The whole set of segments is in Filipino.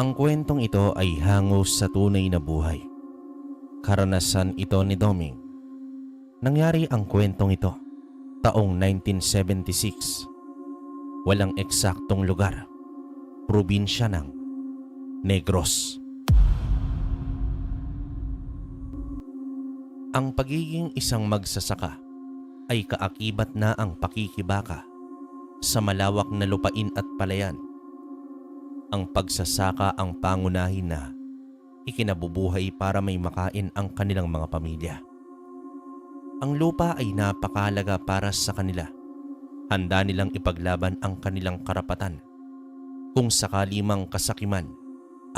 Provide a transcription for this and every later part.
Ang kwentong ito ay hango sa tunay na buhay. Karanasan ito ni Doming. Nangyari ang kwentong ito taong 1976. Walang eksaktong lugar. Probinsya ng Negros. Ang pagiging isang magsasaka ay kaakibat na ang pakikibaka sa malawak na lupain at palayan. Ang pagsasaka ang pangunahin na ikinabubuhay para may makain ang kanilang mga pamilya. Ang lupa ay napakahalaga para sa kanila. Handa nilang ipaglaban ang kanilang karapatan. Kung sakali mang kasakiman,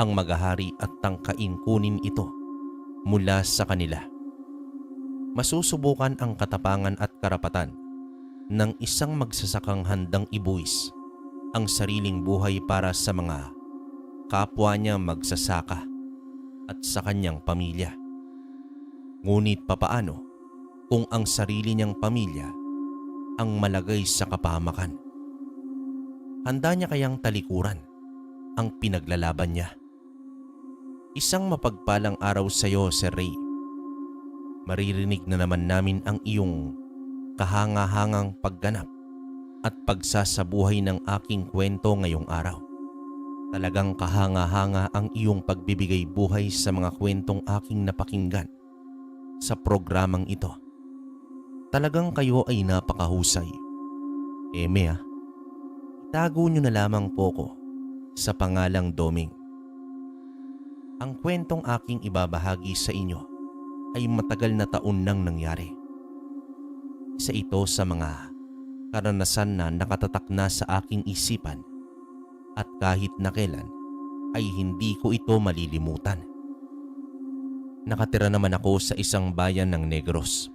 ang maghahari at tangkain kunin ito mula sa kanila. Masusubukan ang katapangan at karapatan ng isang magsasakang handang ibuwis ang sariling buhay para sa mga kapwa niya magsasaka at sa kanyang pamilya. Ngunit papaano kung ang sarili niyang pamilya ang malagay sa kapahamakan? Handa niya kayang talikuran ang pinaglalaban niya? Isang mapagpalang araw sa iyo, Sir Ray. Maririnig na naman namin ang iyong kahanga-hangang pagganap at pagsasabuhay ng aking kwento ngayong araw. Talagang kahanga-hanga ang iyong pagbibigay buhay sa mga kwentong aking napakinggan sa programang ito. Talagang kayo ay napakahusay. Eme itago nyo na lamang po ko sa pangalang Doming. Ang kwentong aking ibabahagi sa inyo ay matagal na taon nang nangyari. Isa ito sa mga karanasan na nakatatak na sa aking isipan at kahit na kailan ay hindi ko ito malilimutan. Nakatira naman ako sa isang bayan ng Negros.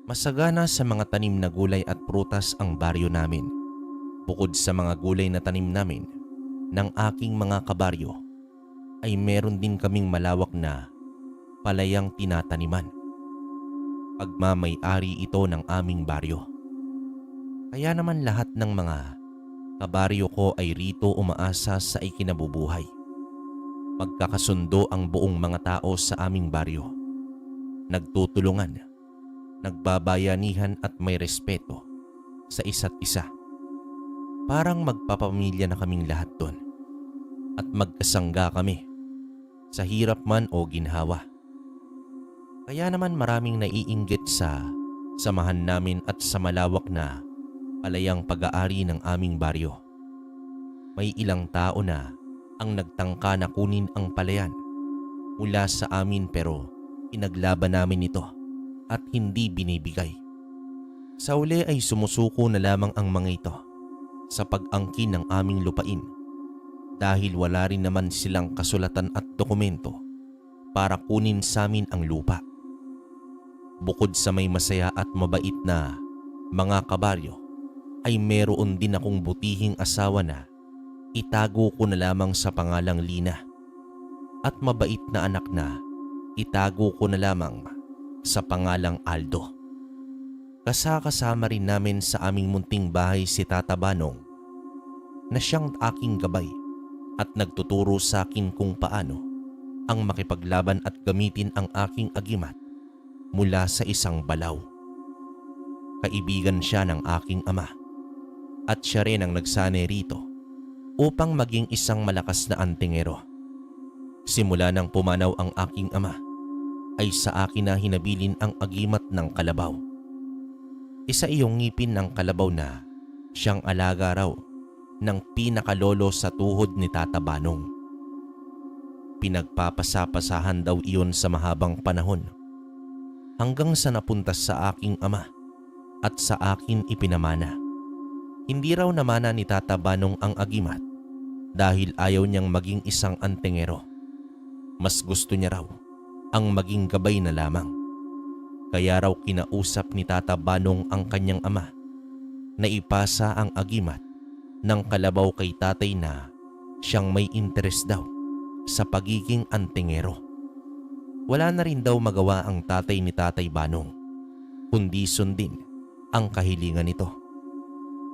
Masagana sa mga tanim na gulay at prutas ang baryo namin. Bukod sa mga gulay na tanim namin ng aking mga kabaryo, ay meron din kaming malawak na palayang tinataniman. Pagmamay-ari ito ng aming baryo. Kaya naman lahat ng mga kabaryo ko ay rito umaasa sa ikinabubuhay. Magkakasundo ang buong mga tao sa aming baryo. Nagtutulungan, nagbabayanihan at may respeto sa isa't isa. Parang magpapamilya na kaming lahat doon at magkasangga kami sa hirap man o ginhawa. Kaya naman maraming naiinggit sa samahan namin at sa malawak na palayang pag-aari ng aming baryo. May ilang tao na ang nagtangka na kunin ang palayan mula sa amin pero inaglaban namin ito at hindi binibigay. Sa uli ay sumusuko na lamang ang mga ito sa pag-angkin ng aming lupain dahil wala rin naman silang kasulatan at dokumento para kunin sa amin ang lupa. Bukod sa may masaya at mabait na mga kabaryo, ay meron din akong butihing asawa na itago ko na lamang sa pangalang Lina at mabait na anak na itago ko na lamang sa pangalang Aldo. Kasama rin namin sa aming munting bahay si Tata Banong na siyang aking gabay at nagtuturo sa akin kung paano ang makipaglaban at gamitin ang aking agimat mula sa isang balaw. Kaibigan siya ng aking ama at siya rin ang nagsanay rito upang maging isang malakas na antingero. Simula nang pumanaw ang aking ama ay sa akin na hinabilin ang agimat ng kalabaw. Isa iyong ngipin ng kalabaw na siyang alaga raw ng pinakalolo sa tuhod ni Tata Banong. Pinagpapasapasahan daw iyon sa mahabang panahon hanggang sa napunta sa aking ama at sa akin ipinamana. Hindi raw namana ni Tata Banong ang agimat dahil ayaw niyang maging isang antingero. Mas gusto niya raw ang maging gabay na lamang. Kaya raw kinausap ni Tata Banong ang kanyang ama na ipasa ang agimat ng kalabaw kay tatay na siyang may interes daw sa pagiging antingero. Wala na rin daw magawa ang tatay ni Tatay Banong kundi sundin ang kahilingan nito.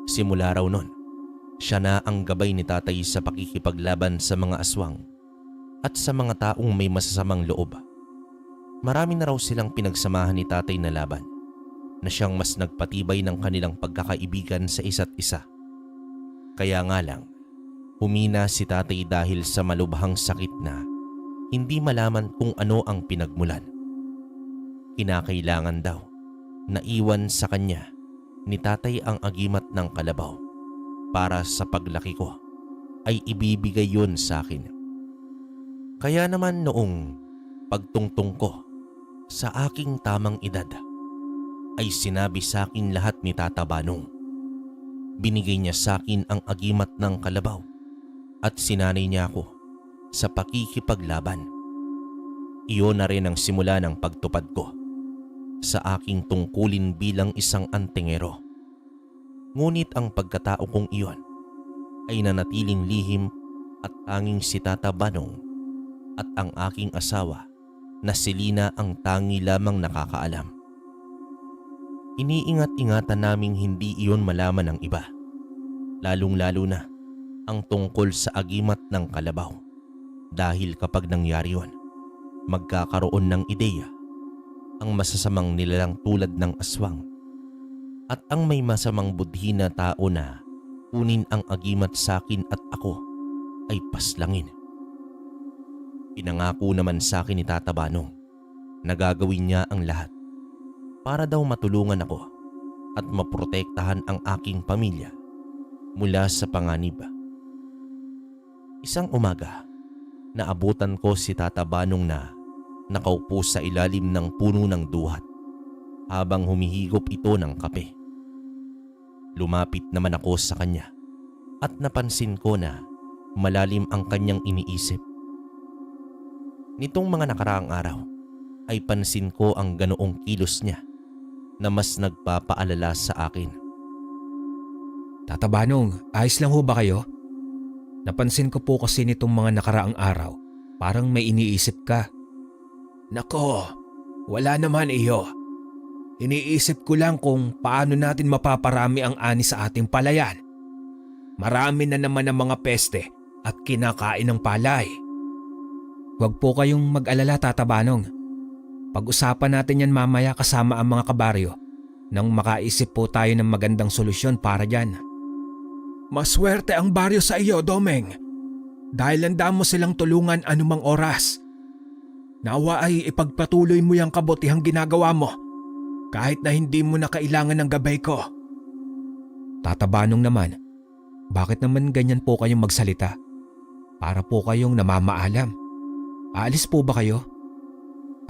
Simula raw nun Siya na ang gabay ni tatay sa pakikipaglaban sa mga aswang at sa mga taong may masasamang loob. Marami na raw silang pinagsamahan ni tatay na laban na siyang mas nagpatibay ng kanilang pagkakaibigan sa isa't isa. Kaya nga lang, humina si tatay dahil sa malubhang sakit na hindi malaman kung ano ang pinagmulan. Kinakailangan daw na iwan sa kanya ni tatay ang agimat ng kalabaw para sa paglaki ko ay ibibigay yun sa akin. Kaya naman noong pagtungtong ko sa aking tamang edad ay sinabi sa akin lahat ni Tata Banong. Binigay niya sa akin ang agimat ng kalabaw at sinanay niya ako sa pakikipaglaban. Iyon na rin ang simula ng pagtupad ko sa aking tungkulin bilang isang antingero. Ngunit ang pagkatao kong iyon ay nanatiling lihim at tanging si Tata Banong at ang aking asawa na si Lina ang tangi lamang nakakaalam. Iniingat-ingatan naming hindi iyon malaman ng iba, lalong-lalo na ang tungkol sa agimat ng kalabaw. Dahil kapag nangyari yun, magkakaroon ng ideya ang masasamang nilalang tulad ng aswang at ang may masamang budhi na tao na kunin ang agimat sa akin at ako ay paslangin. Pinangako naman sa akin ni Tata Banong na gagawin niya ang lahat para daw matulungan ako at maprotektahan ang aking pamilya mula sa panganib. Isang umaga, naabutan ko si Tata Banong na nakaupo sa ilalim ng puno ng duhat habang humihigop ito ng kape. Lumapit naman ako sa kanya at napansin ko na malalim ang kanyang iniisip. Nitong mga nakaraang araw ay pansin ko ang ganoong kilos niya na mas nagpapaalala sa akin. Tata Banong, ayos lang ho ba kayo? Napansin ko po kasi nitong mga nakaraang araw, parang may iniisip ka. Nako, wala naman iyo. Iniisip ko lang kung paano natin mapaparami ang ani sa ating palayan. Marami na naman ang mga peste at kinakain ng palay. Huwag po kayong mag-alala, Tata Banong. Pag-usapan natin yan mamaya kasama ang mga kabaryo nang makaisip po tayo ng magandang solusyon para dyan. Maswerte ang baryo sa iyo, Domeng. Dahil handa mo silang tulungan anumang oras. Nawa ay ipagpatuloy mo yung kabutihang ginagawa mo kahit na hindi mo na kailangan ng gabay ko. Tata Banong naman, bakit naman ganyan po kayong magsalita? Para po kayong namamaalam. Aalis po ba kayo?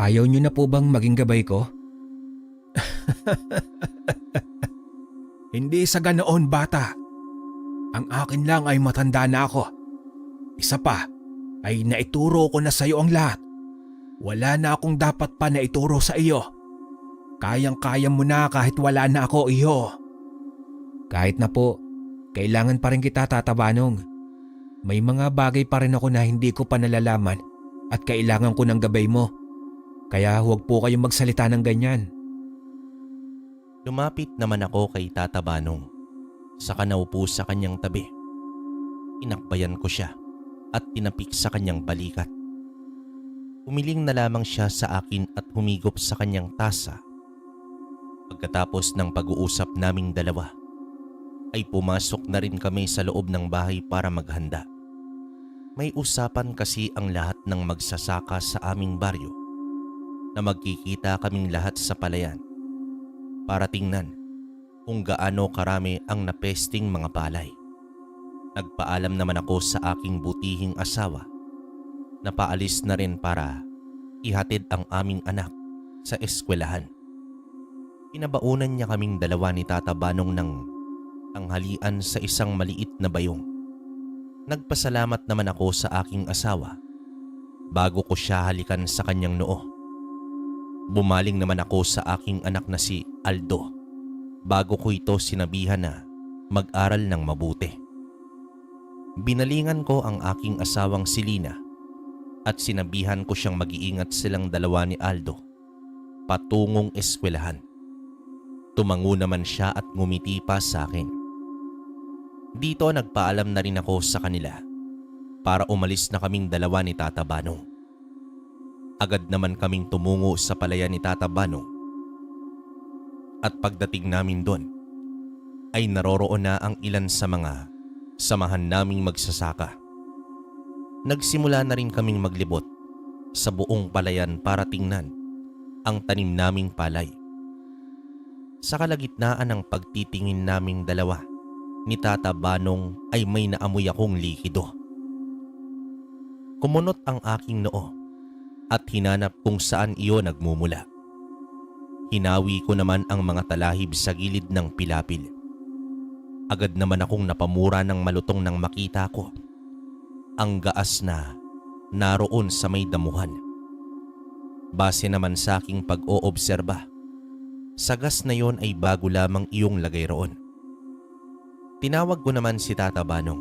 Ayaw niyo na po bang maging gabay ko? Hindi sa ganoon, bata. Ang akin lang ay matanda na ako. Isa pa ay naituro ko na sa iyo ang lahat. Wala na akong dapat pa na ituro sa iyo. Kayang-kaya mo na kahit wala na ako, iyo. Kahit na po, kailangan pa rin kita, Tata Banong. May mga bagay pa rin ako na hindi ko pa nalalaman at kailangan ko ng gabay mo. Kaya huwag po kayong magsalita ng ganyan. Lumapit naman ako kay Tata Banong. Saka naupo sa kanyang tabi. Inakbayan ko siya at tinapik sa kanyang balikat. Humiling na lamang siya sa akin at humigop sa kanyang tasa. Pagkatapos ng pag-uusap naming dalawa, ay pumasok na rin kami sa loob ng bahay para maghanda. May usapan kasi ang lahat ng magsasaka sa aming baryo na magkikita kaming lahat sa palayan para tingnan kung gaano karami ang napesting mga palay. Nagpaalam naman ako sa aking butihing asawa na paalis na rin para ihatid ang aming anak sa eskwelahan. Pinabaunan niya kaming dalawa ni Tata Banong ng tanghalian sa isang maliit na bayong. Nagpasalamat naman ako sa aking asawa bago ko siya halikan sa kanyang noo. Bumaling naman ako sa aking anak na si Aldo bago ko ito sinabihan na mag-aral ng mabuti. Binalingan ko ang aking asawang si Lina at sinabihan ko siyang mag-iingat silang dalawa ni Aldo patungong eskwelahan. Tumango naman siya at ngumiti pa sa akin. Dito nagpaalam na rin ako sa kanila para umalis na kaming dalawa ni Tata Banong. Agad naman kaming tumungo sa palayan ni Tata Banong. At pagdating namin doon, ay naroroon na ang ilan sa mga samahan naming magsasaka. Nagsimula na rin kaming maglibot sa buong palayan para tingnan ang tanim naming palay. Sa kalagitnaan ng pagtitingin naming dalawa ni Tata Banong ay may naamoy akong likido. Kumunot ang aking noo at hinanap kung saan iyon nagmumula. Hinawi ko naman ang mga talahib sa gilid ng pilapil. Agad naman akong napamura ng malutong nang makita ko ang gaas na naroon sa may damuhan. Base naman sa aking pag-oobserba, sa gas na yon ay bago lamang iyong lagay roon. Tinawag ko naman si Tata Banong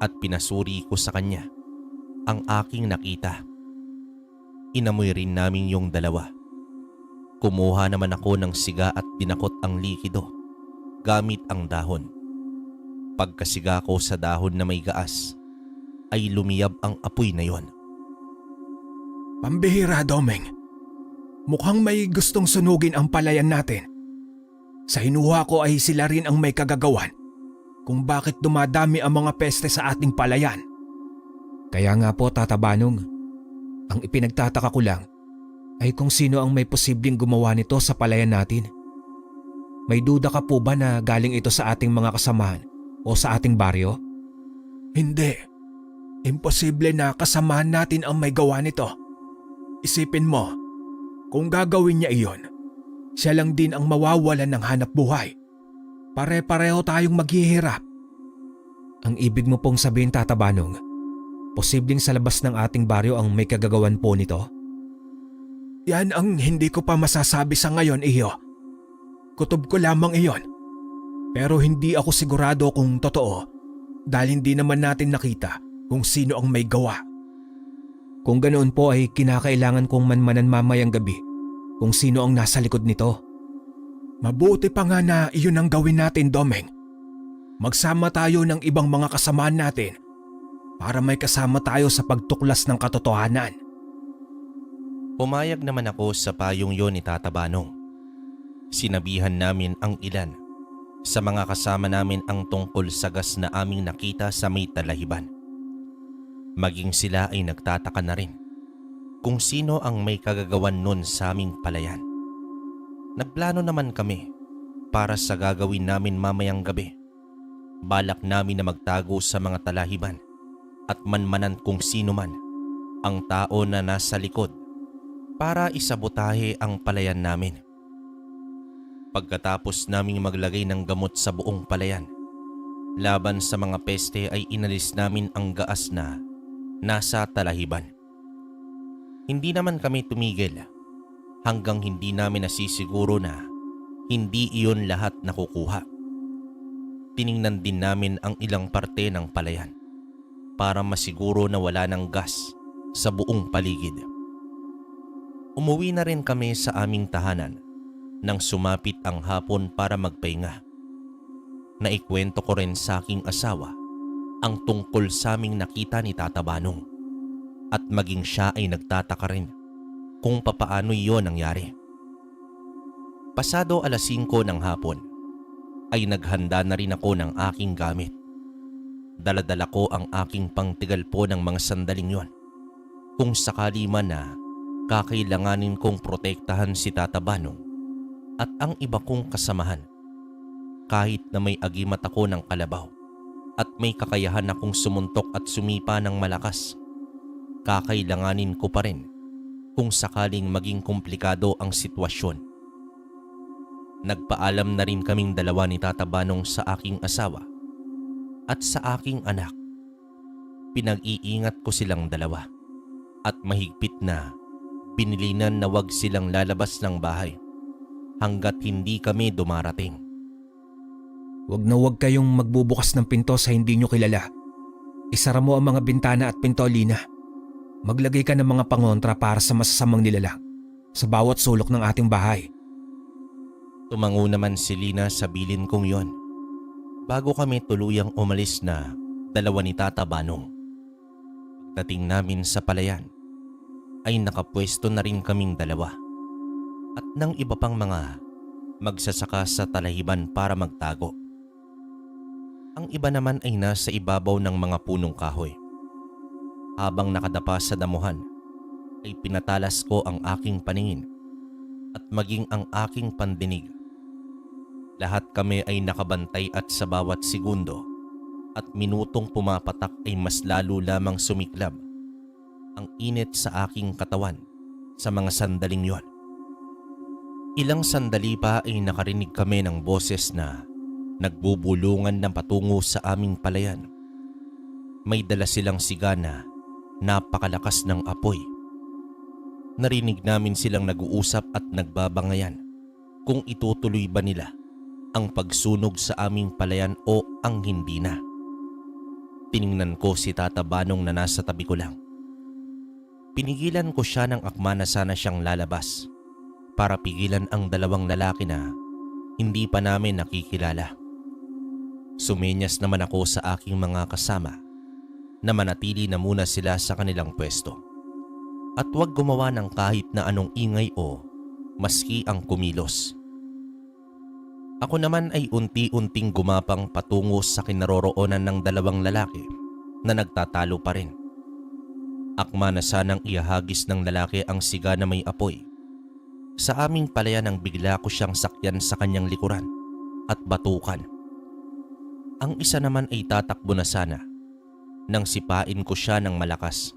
at pinasuri ko sa kanya ang aking nakita. Inamoy rin namin yung dalawa. Kumuha naman ako ng siga at dinakot ang likido gamit ang dahon. Pagkasiga ko sa dahon na may gaas, ay lumiyab ang apoy na yon. Pambihira, Domeng. Mukhang may gustong sunugin ang palayan natin. Sa hinuha ko ay sila rin ang may kagagawan kung bakit dumadami ang mga peste sa ating palayan. Kaya nga po, Tata Banong, ang ipinagtataka ko lang ay kung sino ang may posibleng gumawa nito sa palayan natin. May duda ka po ba na galing ito sa ating mga kasamahan o sa ating baryo? Hindi. Imposible na kasamahan natin ang may gawa nito. Isipin mo, kung gagawin niya iyon, siya lang din ang mawawalan ng hanap buhay. Pare-pareho tayong maghihirap. Ang ibig mo pong sabihin, Tata Banong, posibleng sa labas ng ating baryo ang may kagagawan po nito? Yan ang hindi ko pa masasabi sa ngayon, Iyo. Kutob ko lamang iyon. Pero hindi ako sigurado kung totoo dahil hindi naman natin nakita kung sino ang may gawa. Kung ganoon po ay kinakailangan kong manmanan mamayang gabi kung sino ang nasa likod nito. Mabuti pa nga na iyon ang gawin natin, Domeng. Magsama tayo ng ibang mga kasamaan natin para may kasama tayo sa pagtuklas ng katotohanan. Pumayag naman ako sa payong yon ni Tata Banong. Sinabihan namin ang ilan sa mga kasama namin ang tungkol sa gas na aming nakita sa may talahiban. Maging sila ay nagtataka na rin kung sino ang may kagagawan nun sa aming palayan. Nagplano naman kami para sa gagawin namin mamayang gabi. Balak namin na magtago sa mga talahiban at manmanan kung sino man ang tao na nasa likod para isabotahe ang palayan namin. Pagkatapos naming maglagay ng gamot sa buong palayan, laban sa mga peste ay inalis namin ang gaas na nasa talahiban. Hindi naman kami tumigil hanggang hindi namin nasisiguro na hindi iyon lahat nakukuha. Tiningnan din namin ang ilang parte ng palayan para masiguro na wala ng gas sa buong paligid. Umuwi na rin kami sa aming tahanan nang sumapit ang hapon para magpahinga. Naikwento ko rin sa aking asawa ang tungkol sa aming nakita ni Tata Banong at maging siya ay nagtataka rin kung papaano iyon nangyari. Pasado 5:00 ng hapon ay naghanda na rin ako ng aking gamit. Daladala ko ang aking pangtigal po ng mga sandaling yon kung sakali man na kakailanganin kong protektahan si Tata Banong at ang iba kong kasamahan. Kahit na may agimat ako ng kalabaw at may kakayahan akong sumuntok at sumipa ng malakas, kakailanganin ko pa rin kung sakaling maging komplikado ang sitwasyon. Nagpaalam na rin kaming dalawa ni Tata Banong sa aking asawa at sa aking anak. Pinag-iingat ko silang dalawa at mahigpit na binilinan na wag silang lalabas ng bahay hanggat hindi kami dumarating. Huwag na huwag kayong magbubukas ng pinto sa hindi nyo kilala. Isara mo ang mga bintana at pinto, Lina. Maglagay ka ng mga pangontra para sa masasamang nilalang sa bawat sulok ng ating bahay. Tumango naman si Lina sa bilin kong yon. Bago kami tuluyang umalis na dalawa ni Tata Banong. Pagdating namin sa palayan ay nakapwesto na rin kaming dalawa at ng iba pang mga magsasaka sa talahiban para magtago. Ang iba naman ay nasa ibabaw ng mga punong kahoy. Habang nakadapa sa damuhan ay pinatalas ko ang aking paningin at maging ang aking pandinig. Lahat kami ay nakabantay at sa bawat segundo at minutong pumapatak ay mas lalo lamang sumiklab ang init sa aking katawan sa mga sandaling yon. Ilang sandali pa ay nakarinig kami ng boses na nagbubulungan ng patungo sa aming palayan. May dala silang siga na napakalakas ng apoy. Narinig namin silang nag-uusap at nagbabangayan kung itutuloy ba nila ang pagsunog sa aming palayan o ang hindi na. Tiningnan ko si Tata Banong na nasa tabi ko lang. Pinigilan ko siya ng akma na sana siyang lalabas para pigilan ang dalawang lalaki na hindi pa namin nakikilala. Sumenyas naman ako sa aking mga kasama na manatili na muna sila sa kanilang pwesto at huwag gumawa ng kahit na anong ingay o maski ang kumilos. Ako naman ay unti-unting gumapang patungo sa kinaroroonan ng dalawang lalaki na nagtatalo pa rin. Akma na sanang iahagis ng lalaki ang siga na may apoy. Sa aming palayan nang bigla ko siyang sakyan sa kanyang likuran at batukan. Ang isa naman ay tatakbo na sana nang sipain ko siya ng malakas,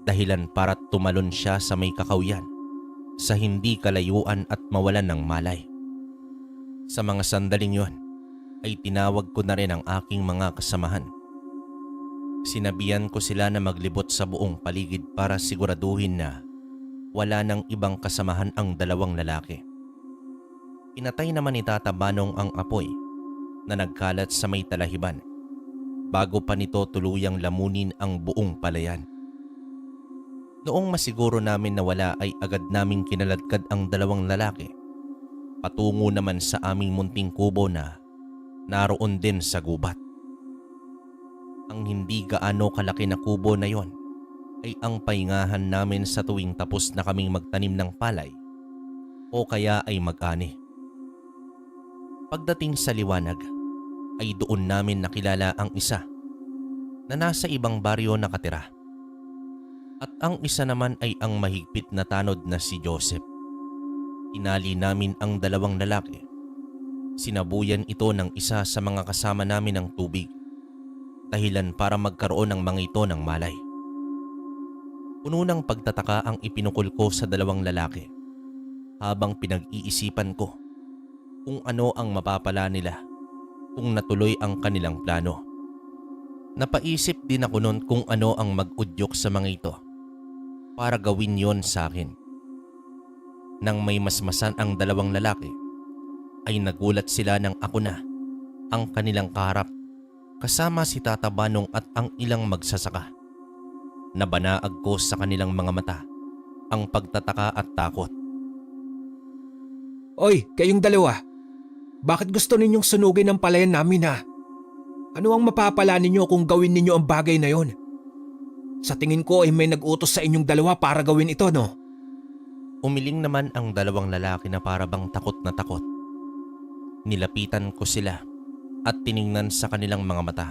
dahilan para tumalon siya sa may kakawyan sa hindi kalayuan at mawalan ng malay. Sa mga sandaling yon ay tinawag ko na rin ang aking mga kasamahan. Sinabihan ko sila na maglibot sa buong paligid para siguraduhin na wala nang ibang kasamahan ang dalawang lalaki. Pinatay naman ni Tata Banong ang apoy na nagkalat sa may talahiban bago pa nito tuluyang lamunin ang buong palayan. Noong masiguro namin na wala ay agad naming kinaladkad ang dalawang lalaki patungo naman sa aming munting kubo na naroon din sa gubat. Ang hindi gaano kalaki na kubo na yon ay ang pahingahan namin sa tuwing tapos na kaming magtanim ng palay o kaya ay mag-ani. Pagdating sa liwanag ay doon namin nakilala ang isa na nasa ibang baryo nakatira at ang isa naman ay ang mahigpit na tanod na si Joseph. Inali namin ang dalawang lalaki. Sinabuyan ito ng isa sa mga kasama namin ng tubig, dahilan para magkaroon ng mga ito ng malay. Puno ng pagtataka ang ipinukol ko sa dalawang lalaki habang pinag-iisipan ko kung ano ang mapapala nila kung natuloy ang kanilang plano. Napaisip din ako noon kung ano ang mag-udyok sa mga ito para gawin yon sa akin. Nang may masmasan ang dalawang lalaki, ay nagulat sila nang ako na ang kanilang kaharap kasama si Tata Banong at ang ilang magsasaka. Nabanaag ko sa kanilang mga mata ang pagtataka at takot. Oy, kayong dalawa! Bakit gusto ninyong sunugin ang palayan namin ha? Ano ang mapapala ninyo kung gawin ninyo ang bagay na yon? Sa tingin ko ay may nag-utos sa inyong dalawa para gawin ito, no? Umiling naman ang dalawang lalaki na parabang takot na takot. Nilapitan ko sila at tiningnan sa kanilang mga mata.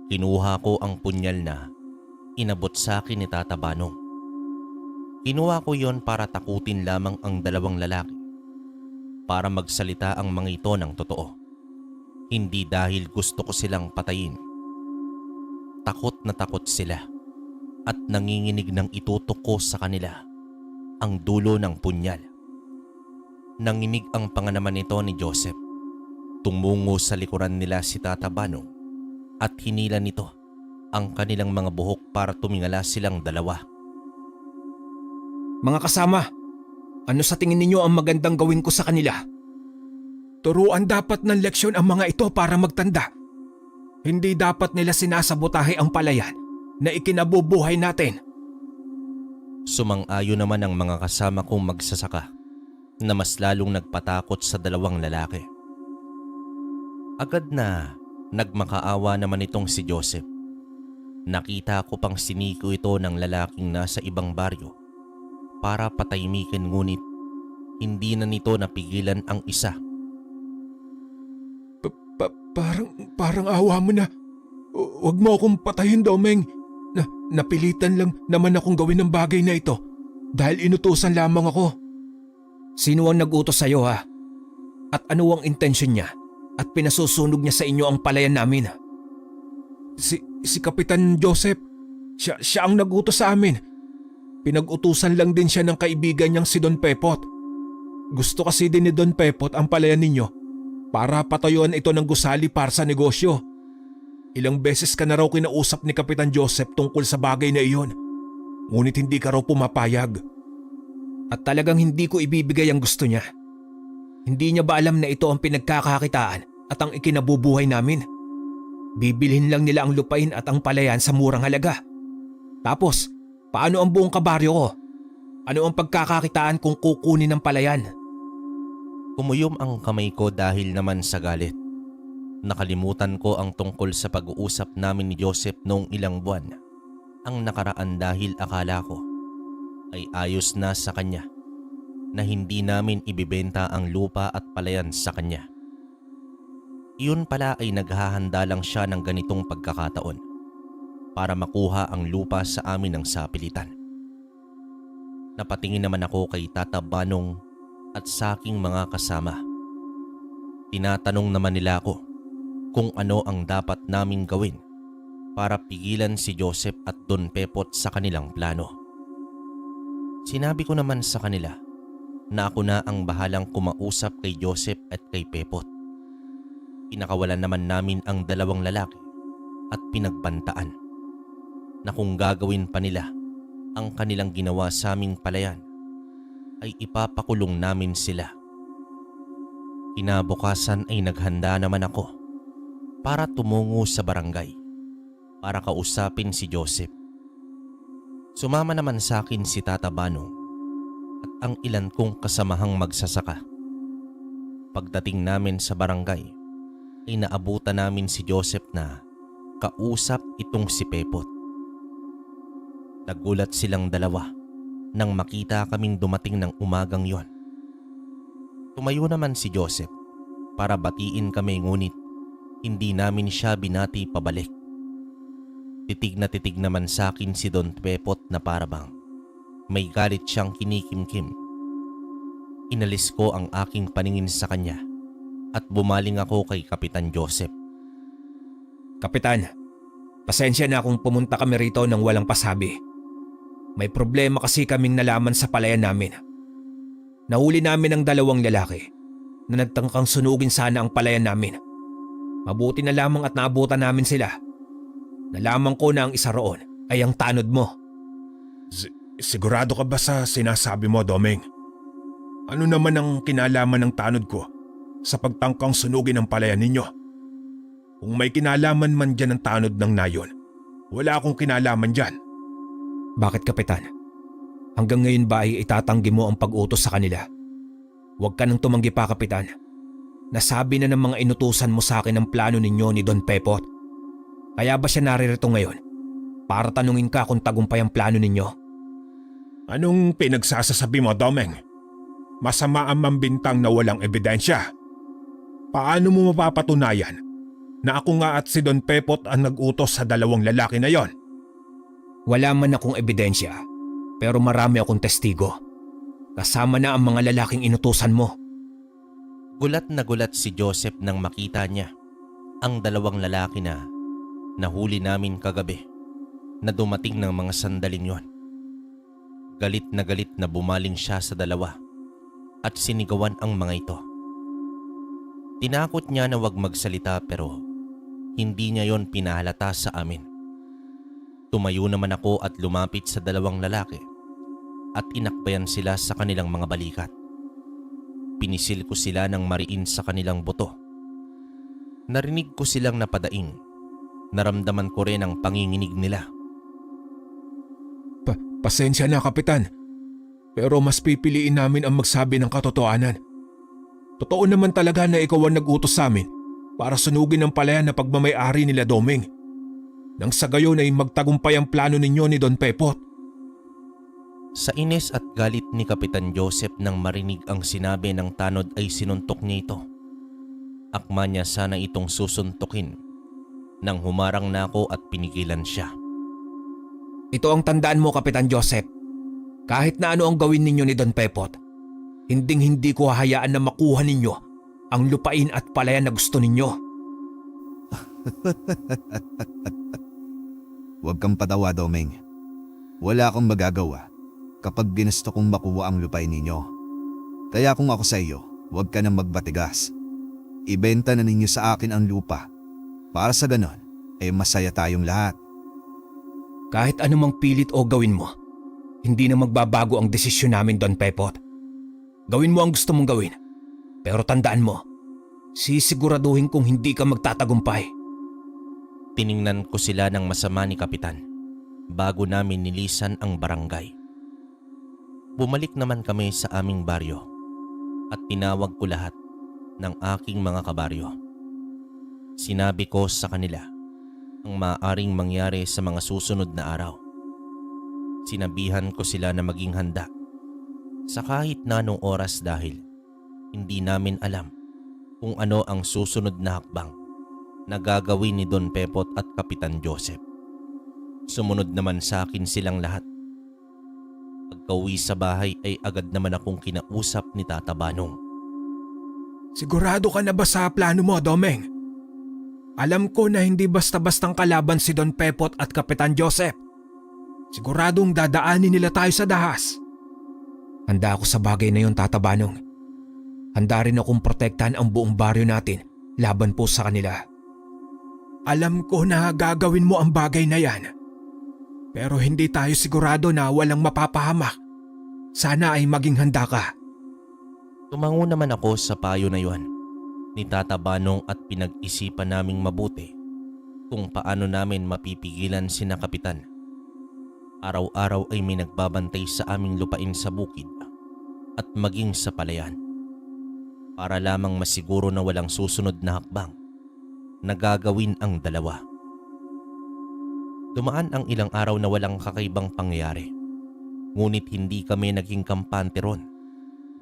Kinuha ko ang punyal na inabot sa akin ni Tata Banong. Kinuha ko yon para takutin lamang ang dalawang lalaki, para magsalita ang mga ito ng totoo. Hindi dahil gusto ko silang patayin. Takot na takot sila at nanginginig ng itutok ko sa kanila ang dulo ng punyal. Nanginig ang panganaman nito ni Joseph. Tumungo sa likuran nila si Tata Banong at hinila nito ang kanilang mga buhok para tumingala silang dalawa. Mga kasama, ano sa tingin ninyo ang magandang gawin ko sa kanila? Turuan dapat ng leksyon ang mga ito para magtanda. Hindi dapat nila sinasabotahe ang palayan na ikinabubuhay natin. Sumang-ayon naman ang mga kasama kong magsasaka na mas lalong nagpatakot sa dalawang lalaki. Agad na nagmakaawa naman itong si Joseph. Nakita ko pang siniko ito ng lalaking nasa ibang baryo para patahimikin, ngunit hindi na nito napigilan ang isa. Parang awa mo na. Huwag mo akong patayin, Domeng. Napilitan lang naman akong gawin ng bagay na ito dahil inutusan lamang ako. Sino ang nag-utos sa'yo, ha? At ano ang intensyon niya? At pinasusunog niya sa inyo ang palayan namin? Si Kapitan Joseph. Siya ang nag-utos sa amin. Pinag-utusan lang din siya ng kaibigan niyang si Don Pepot. Gusto kasi din ni Don Pepot ang palayan ninyo para patayuan ito ng gusali para sa negosyo. Ilang beses ka na raw kinausap ni Kapitan Joseph tungkol sa bagay na iyon. Ngunit hindi ka raw pumapayag. At talagang hindi ko ibibigay ang gusto niya. Hindi niya ba alam na ito ang pinagkakakitaan at ang ikinabubuhay namin? Bibilhin lang nila ang lupain at ang palayan sa murang halaga. Tapos, paano ang buong kabaryo ko? Ano ang pagkakakitaan kung kukunin ng palayan? Kumuyom ang kamay ko dahil naman sa galit. Nakalimutan ko ang tungkol sa pag-uusap namin ni Joseph noong ilang buwan ang nakaraan dahil akala ko ay ayos na sa kanya na hindi namin ibibenta ang lupa at palayan sa kanya. Iyon pala ay naghahanda lang siya ng ganitong pagkakataon para makuha ang lupa sa amin ng sapilitan. Napatingin naman ako kay Tata Banong at sa aking mga kasama. Tinatanong naman nila ako kung ano ang dapat naming gawin para pigilan si Joseph at Don Pepot sa kanilang plano. Sinabi ko naman sa kanila na ako na ang bahalang kumausap kay Joseph at kay Pepot. Pinakawalan naman namin ang dalawang lalaki at pinagbantaan na kung gagawin pa nila ang kanilang ginawa sa aming palayan ay ipapakulong namin sila. Kinabukasan ay naghanda naman ako para tumungo sa barangay para kausapin si Joseph. Sumama naman sa akin si Tata Banong at ang ilan kong kasamahang magsasaka. Pagdating namin sa barangay ay naabutan namin si Joseph na kausap itong si Pepot. Nagulat silang dalawa nang makita kaming dumating ng umagang yon. Tumayo naman si Joseph para batiin kami, ngunit hindi namin siya binati pabalik. Titig na titig naman sa akin si Don Pepot na parabang may galit siyang kinikimkim. Inalis ko ang aking paningin sa kanya at bumaling ako kay Kapitan Joseph. Kapitan, pasensya na kung pumunta kami rito nang walang pasabi. May problema kasi kaming nalaman sa palayan namin. Nahuli namin ang dalawang lalaki na nagtangkang sunugin sana ang palayan namin. Mabuti na lamang at naabutan namin sila. Nalaman ko na ang isa roon ay ang tanod mo. Sigurado ka ba sa sinasabi mo, Domeng? Ano naman ang kinalaman ng tanod ko sa pagtangkang sunugin ang palayan ninyo? Kung may kinalaman man dyan ang tanod ng nayon, wala akong kinalaman dyan. Bakit, Kapitan? Hanggang ngayon ba ay itatanggi mo ang pag-utos sa kanila? Huwag ka nang tumanggi pa, Kapitan. Nasabi na ng mga inutusan mo sa akin ang plano ninyo ni Don Pepot. Kaya ba siya naririto ngayon? Para tanungin ka kung tagumpay ang plano ninyo? Anong pinagsasasabi mo, Domeng? Masama ang mambintang na walang ebidensya. Paano mo mapapatunayan na ako nga at si Don Pepot ang nag-utos sa dalawang lalaki na yon? Wala man akong ebidensya, pero marami akong testigo. Kasama na ang mga lalaking inutusan mo. Gulat na gulat si Joseph nang makita niya ang dalawang lalaki na nahuli namin kagabi na dumating ng mga sandaling yon. Galit na bumaling siya sa dalawa at sinigawan ang mga ito. Tinakot niya na wag magsalita pero hindi niya yon pinahalata sa amin. Tumayo naman ako at lumapit sa dalawang lalaki at inakbayan sila sa kanilang mga balikat. Pinisil ko sila ng mariin sa kanilang buto. Narinig ko silang napadaing. Naramdaman ko rin ang panginginig nila. Pasensya na, Kapitan. Pero mas pipiliin namin ang magsabi ng katotohanan. Totoo naman talaga na ikaw ang nag-utos sa amin para sunugin ang palayan na pagmamayari nila Doming. Nang sa gayon ay magtagumpay ang plano ninyo ni Don Pepot. Sa inis at galit ni Kapitan Joseph nang marinig ang sinabi ng tanod ay sinuntok niya ito. Akma niya sana itong susuntukin nang humarang na ako at pinigilan siya. Ito ang tandaan mo, Kapitan Joseph. Kahit na ano ang gawin ninyo ni Don Pepot, hindi ko hahayaan na makuha ninyo ang lupain at palayan na gusto ninyo. Huwag kang patawa, Doming. Wala akong magagawa kapag ginusto kong makuha ang lupain ninyo. Kaya kung ako sa iyo, huwag ka nang magbatigas. Ibenta na ninyo sa akin ang lupa. Para sa ganon, ay masaya tayong lahat. Kahit anumang pilit o gawin mo, hindi na magbabago ang desisyon namin, Don Pepot. Gawin mo ang gusto mong gawin. Pero tandaan mo, sisiguraduhin kong hindi ka magtatagumpay. Tiningnan ko sila ng masama ni Kapitan bago namin nilisan ang barangay. Bumalik naman kami sa aming baryo at tinawag ko lahat ng aking mga kabaryo. Sinabi ko sa kanila ang maaaring mangyari sa mga susunod na araw. Sinabihan ko sila na maging handa sa kahit na anong oras dahil hindi namin alam kung ano ang susunod na hakbang na gagawin ni Don Pepot at Kapitan Joseph. Sumunod naman sa akin silang lahat. Pagkauwi sa bahay ay agad naman akong kinausap ni Tata Banong. Sigurado ka na ba sa plano mo, Domeng? Alam ko na hindi basta-bastang kalaban si Don Pepot at Kapitan Joseph. Siguradong dadaanin nila tayo sa dahas. Handa ako sa bagay na yon, Tata Banong. Handa rin akong protektahan ang buong baryo natin laban po sa kanila. Alam ko na gagawin mo ang bagay na yan. Pero hindi tayo sigurado na walang mapapahamak. Sana ay maging handa ka. Tumango naman ako sa payo na yon ni Tata Banong at pinag-isipan naming mabuti kung paano namin mapipigilan sina Kapitan. Araw-araw ay may nagbabantay sa aming lupain sa bukid at maging sa palayan para lamang masiguro na walang susunod na hakbang na gagawin ang dalawa. Dumaan ang ilang araw na walang kakaibang pangyayari, ngunit hindi kami naging kampante ron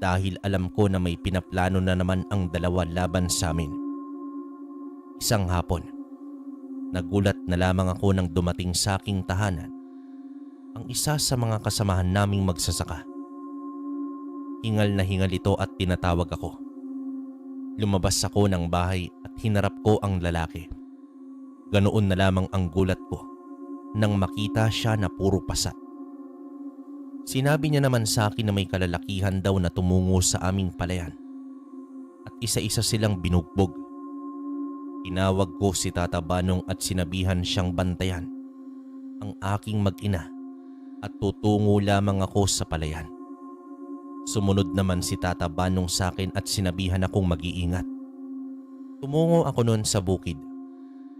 dahil alam ko na may pinaplano na naman ang dalawa laban sa amin. Isang hapon, nagulat na lamang ako nang dumating sa aking tahanan ang isa sa mga kasamahan naming magsasaka. Hingal na hingal ito at tinatawag ako. Lumabas ako ng bahay at hinarap ko ang lalaki. Ganoon na lamang ang gulat ko nang makita siya na puro pasa. Sinabi niya naman sa akin na may kalalakihan daw na tumungo sa aming palayan at isa-isa silang binugbog. Tinawag ko si Tata Banong at sinabihan siyang bantayan ang aking mag-ina at tutungo lamang ako sa palayan. Sumunod naman si Tata Banong sa akin at sinabihan akong mag-iingat. Tumungo ako noon sa bukid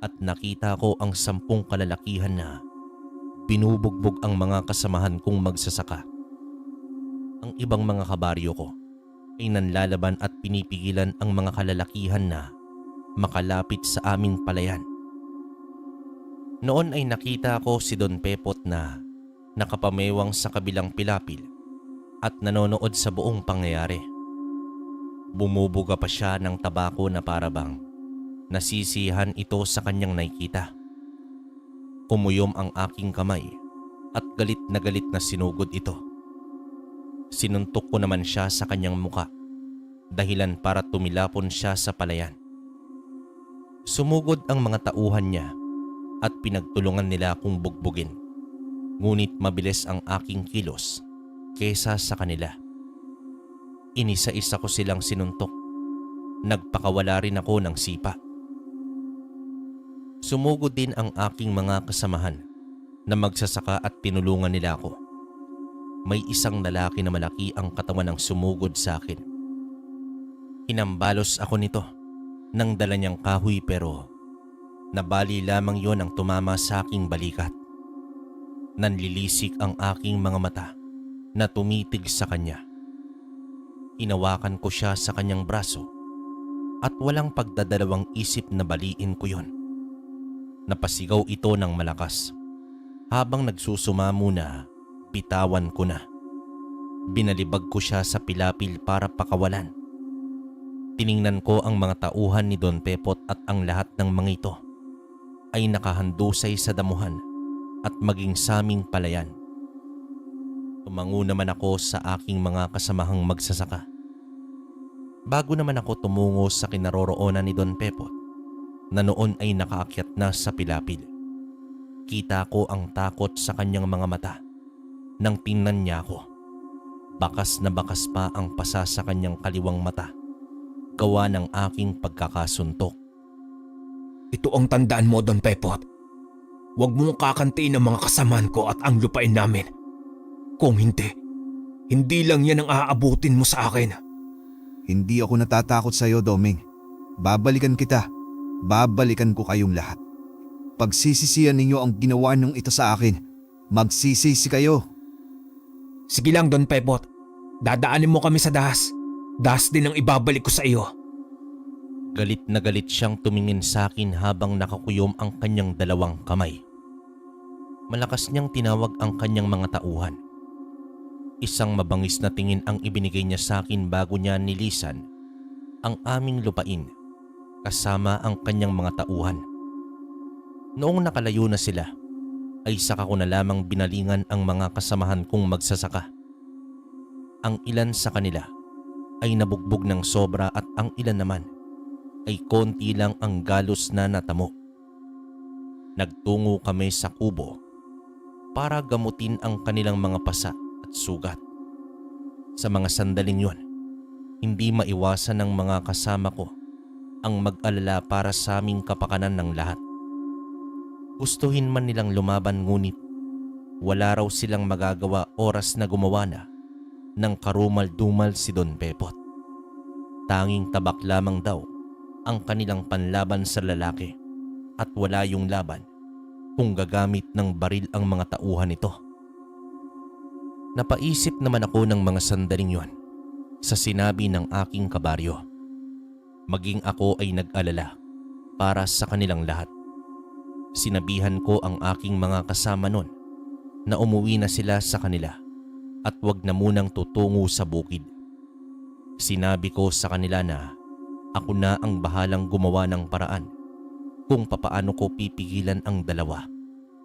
at nakita ko ang 10 kalalakihan na binubugbog ang mga kasamahan kong magsasaka. Ang ibang mga kabaryo ko ay nanlalaban at pinipigilan ang mga kalalakihan na makalapit sa aming palayan. Noon ay nakita ko si Don Pepot na nakapamewang sa kabilang pilapil at nanonood sa buong pangyayari. Bumubuga pa siya ng tabako na parabang nasisihan ito sa kanyang nakikita. Kumuyom ang aking kamay at galit na sinugod ito. Sinuntok ko naman siya sa kanyang muka, dahilan para tumilapon siya sa palayan. Sumugod ang mga tauhan niya at pinagtulungan nila akong bugbugin. Ngunit mabilis ang aking kilos kesa sa kanila. Inisa-isa ko silang sinuntok. Nagpakawala rin ako ng sipa. Sumugod din ang aking mga kasamahan na magsasaka at tinulungan nila ako. May isang lalaki na malaki ang katawan ng sumugod sa akin. Hinambalos ako nito nang dala niyang kahoy pero nabali lamang yon ang tumama sa aking balikat. Nanlilisik ang aking mga mata na tumitig sa kanya. Hinawakan ko siya sa kanyang braso at walang pagdadalawang isip na baliin ko yon. Napasigaw ito ng malakas. Habang nagsusumamo na, bitawan ko na. Binalibag ko siya sa pilapil para pakawalan. Tiningnan ko ang mga tauhan ni Don Pepot at ang lahat ng mga ito ay nakahandusay sa damuhan at maging saming palayan. Tumango naman ako sa aking mga kasamahang magsasaka. Bago naman ako tumungo sa kinaroroonan ni Don Pepot na noon ay nakaakyat na sa pilapil. Kita ko ang takot sa kanyang mga mata nang tingnan niya ako. Bakas na bakas pa ang pasa sa kanyang kaliwang mata, gawa ng aking pagkakasuntok. Ito ang tandaan mo, Don Pepot. Huwag mong kakantiin ang mga kasamaan ko at ang lupain namin. Kung hindi, hindi lang yan ang aabutin mo sa akin. Hindi ako natatakot sa iyo, Doming. Babalikan kita. Babalikan ko kayong lahat. Pagsisisihan ninyo ang ginawa niyong ito sa akin. Magsisisi kayo. Sige lang, Don Pepot. Dadaanin mo kami sa dahas. Dahas din ang ibabalik ko sa iyo. Galit na galit siyang tumingin sa akin habang nakakuyom ang kanyang dalawang kamay. Malakas niyang tinawag ang kanyang mga tauhan. Isang mabangis na tingin ang ibinigay niya sa akin bago niya nilisan ang aming lupain kasama ang kanyang mga tauhan. Noong nakalayo na sila, ay saka ko na lamang binalingan ang mga kasamahan kong magsasaka. Ang ilan sa kanila ay nabugbog ng sobra at ang ilan naman ay konti lang ang galos na natamo. Nagtungo kami sa kubo para gamutin ang kanilang mga pasa at sugat. Sa mga sandaling yon, hindi maiwasan ng mga kasama ko ang mag-alala para sa aming kapakanan ng lahat. Gustuhin man nilang lumaban ngunit wala raw silang magagawa oras na gumawa na ng karumal-dumal si Don Pepot. Tanging tabak lamang daw ang kanilang panlaban sa lalaki at wala yung laban kung gagamit ng baril ang mga tauhan nito. Napaisip naman ako ng mga sandaling yon sa sinabi ng aking kabaryo. Maging ako ay nag-alala para sa kanilang lahat. Sinabihan ko ang aking mga kasama nun na umuwi na sila sa kanila at wag na munang tutungo sa bukid. Sinabi ko sa kanila na ako na ang bahalang gumawa ng paraan kung papaano ko pipigilan ang dalawa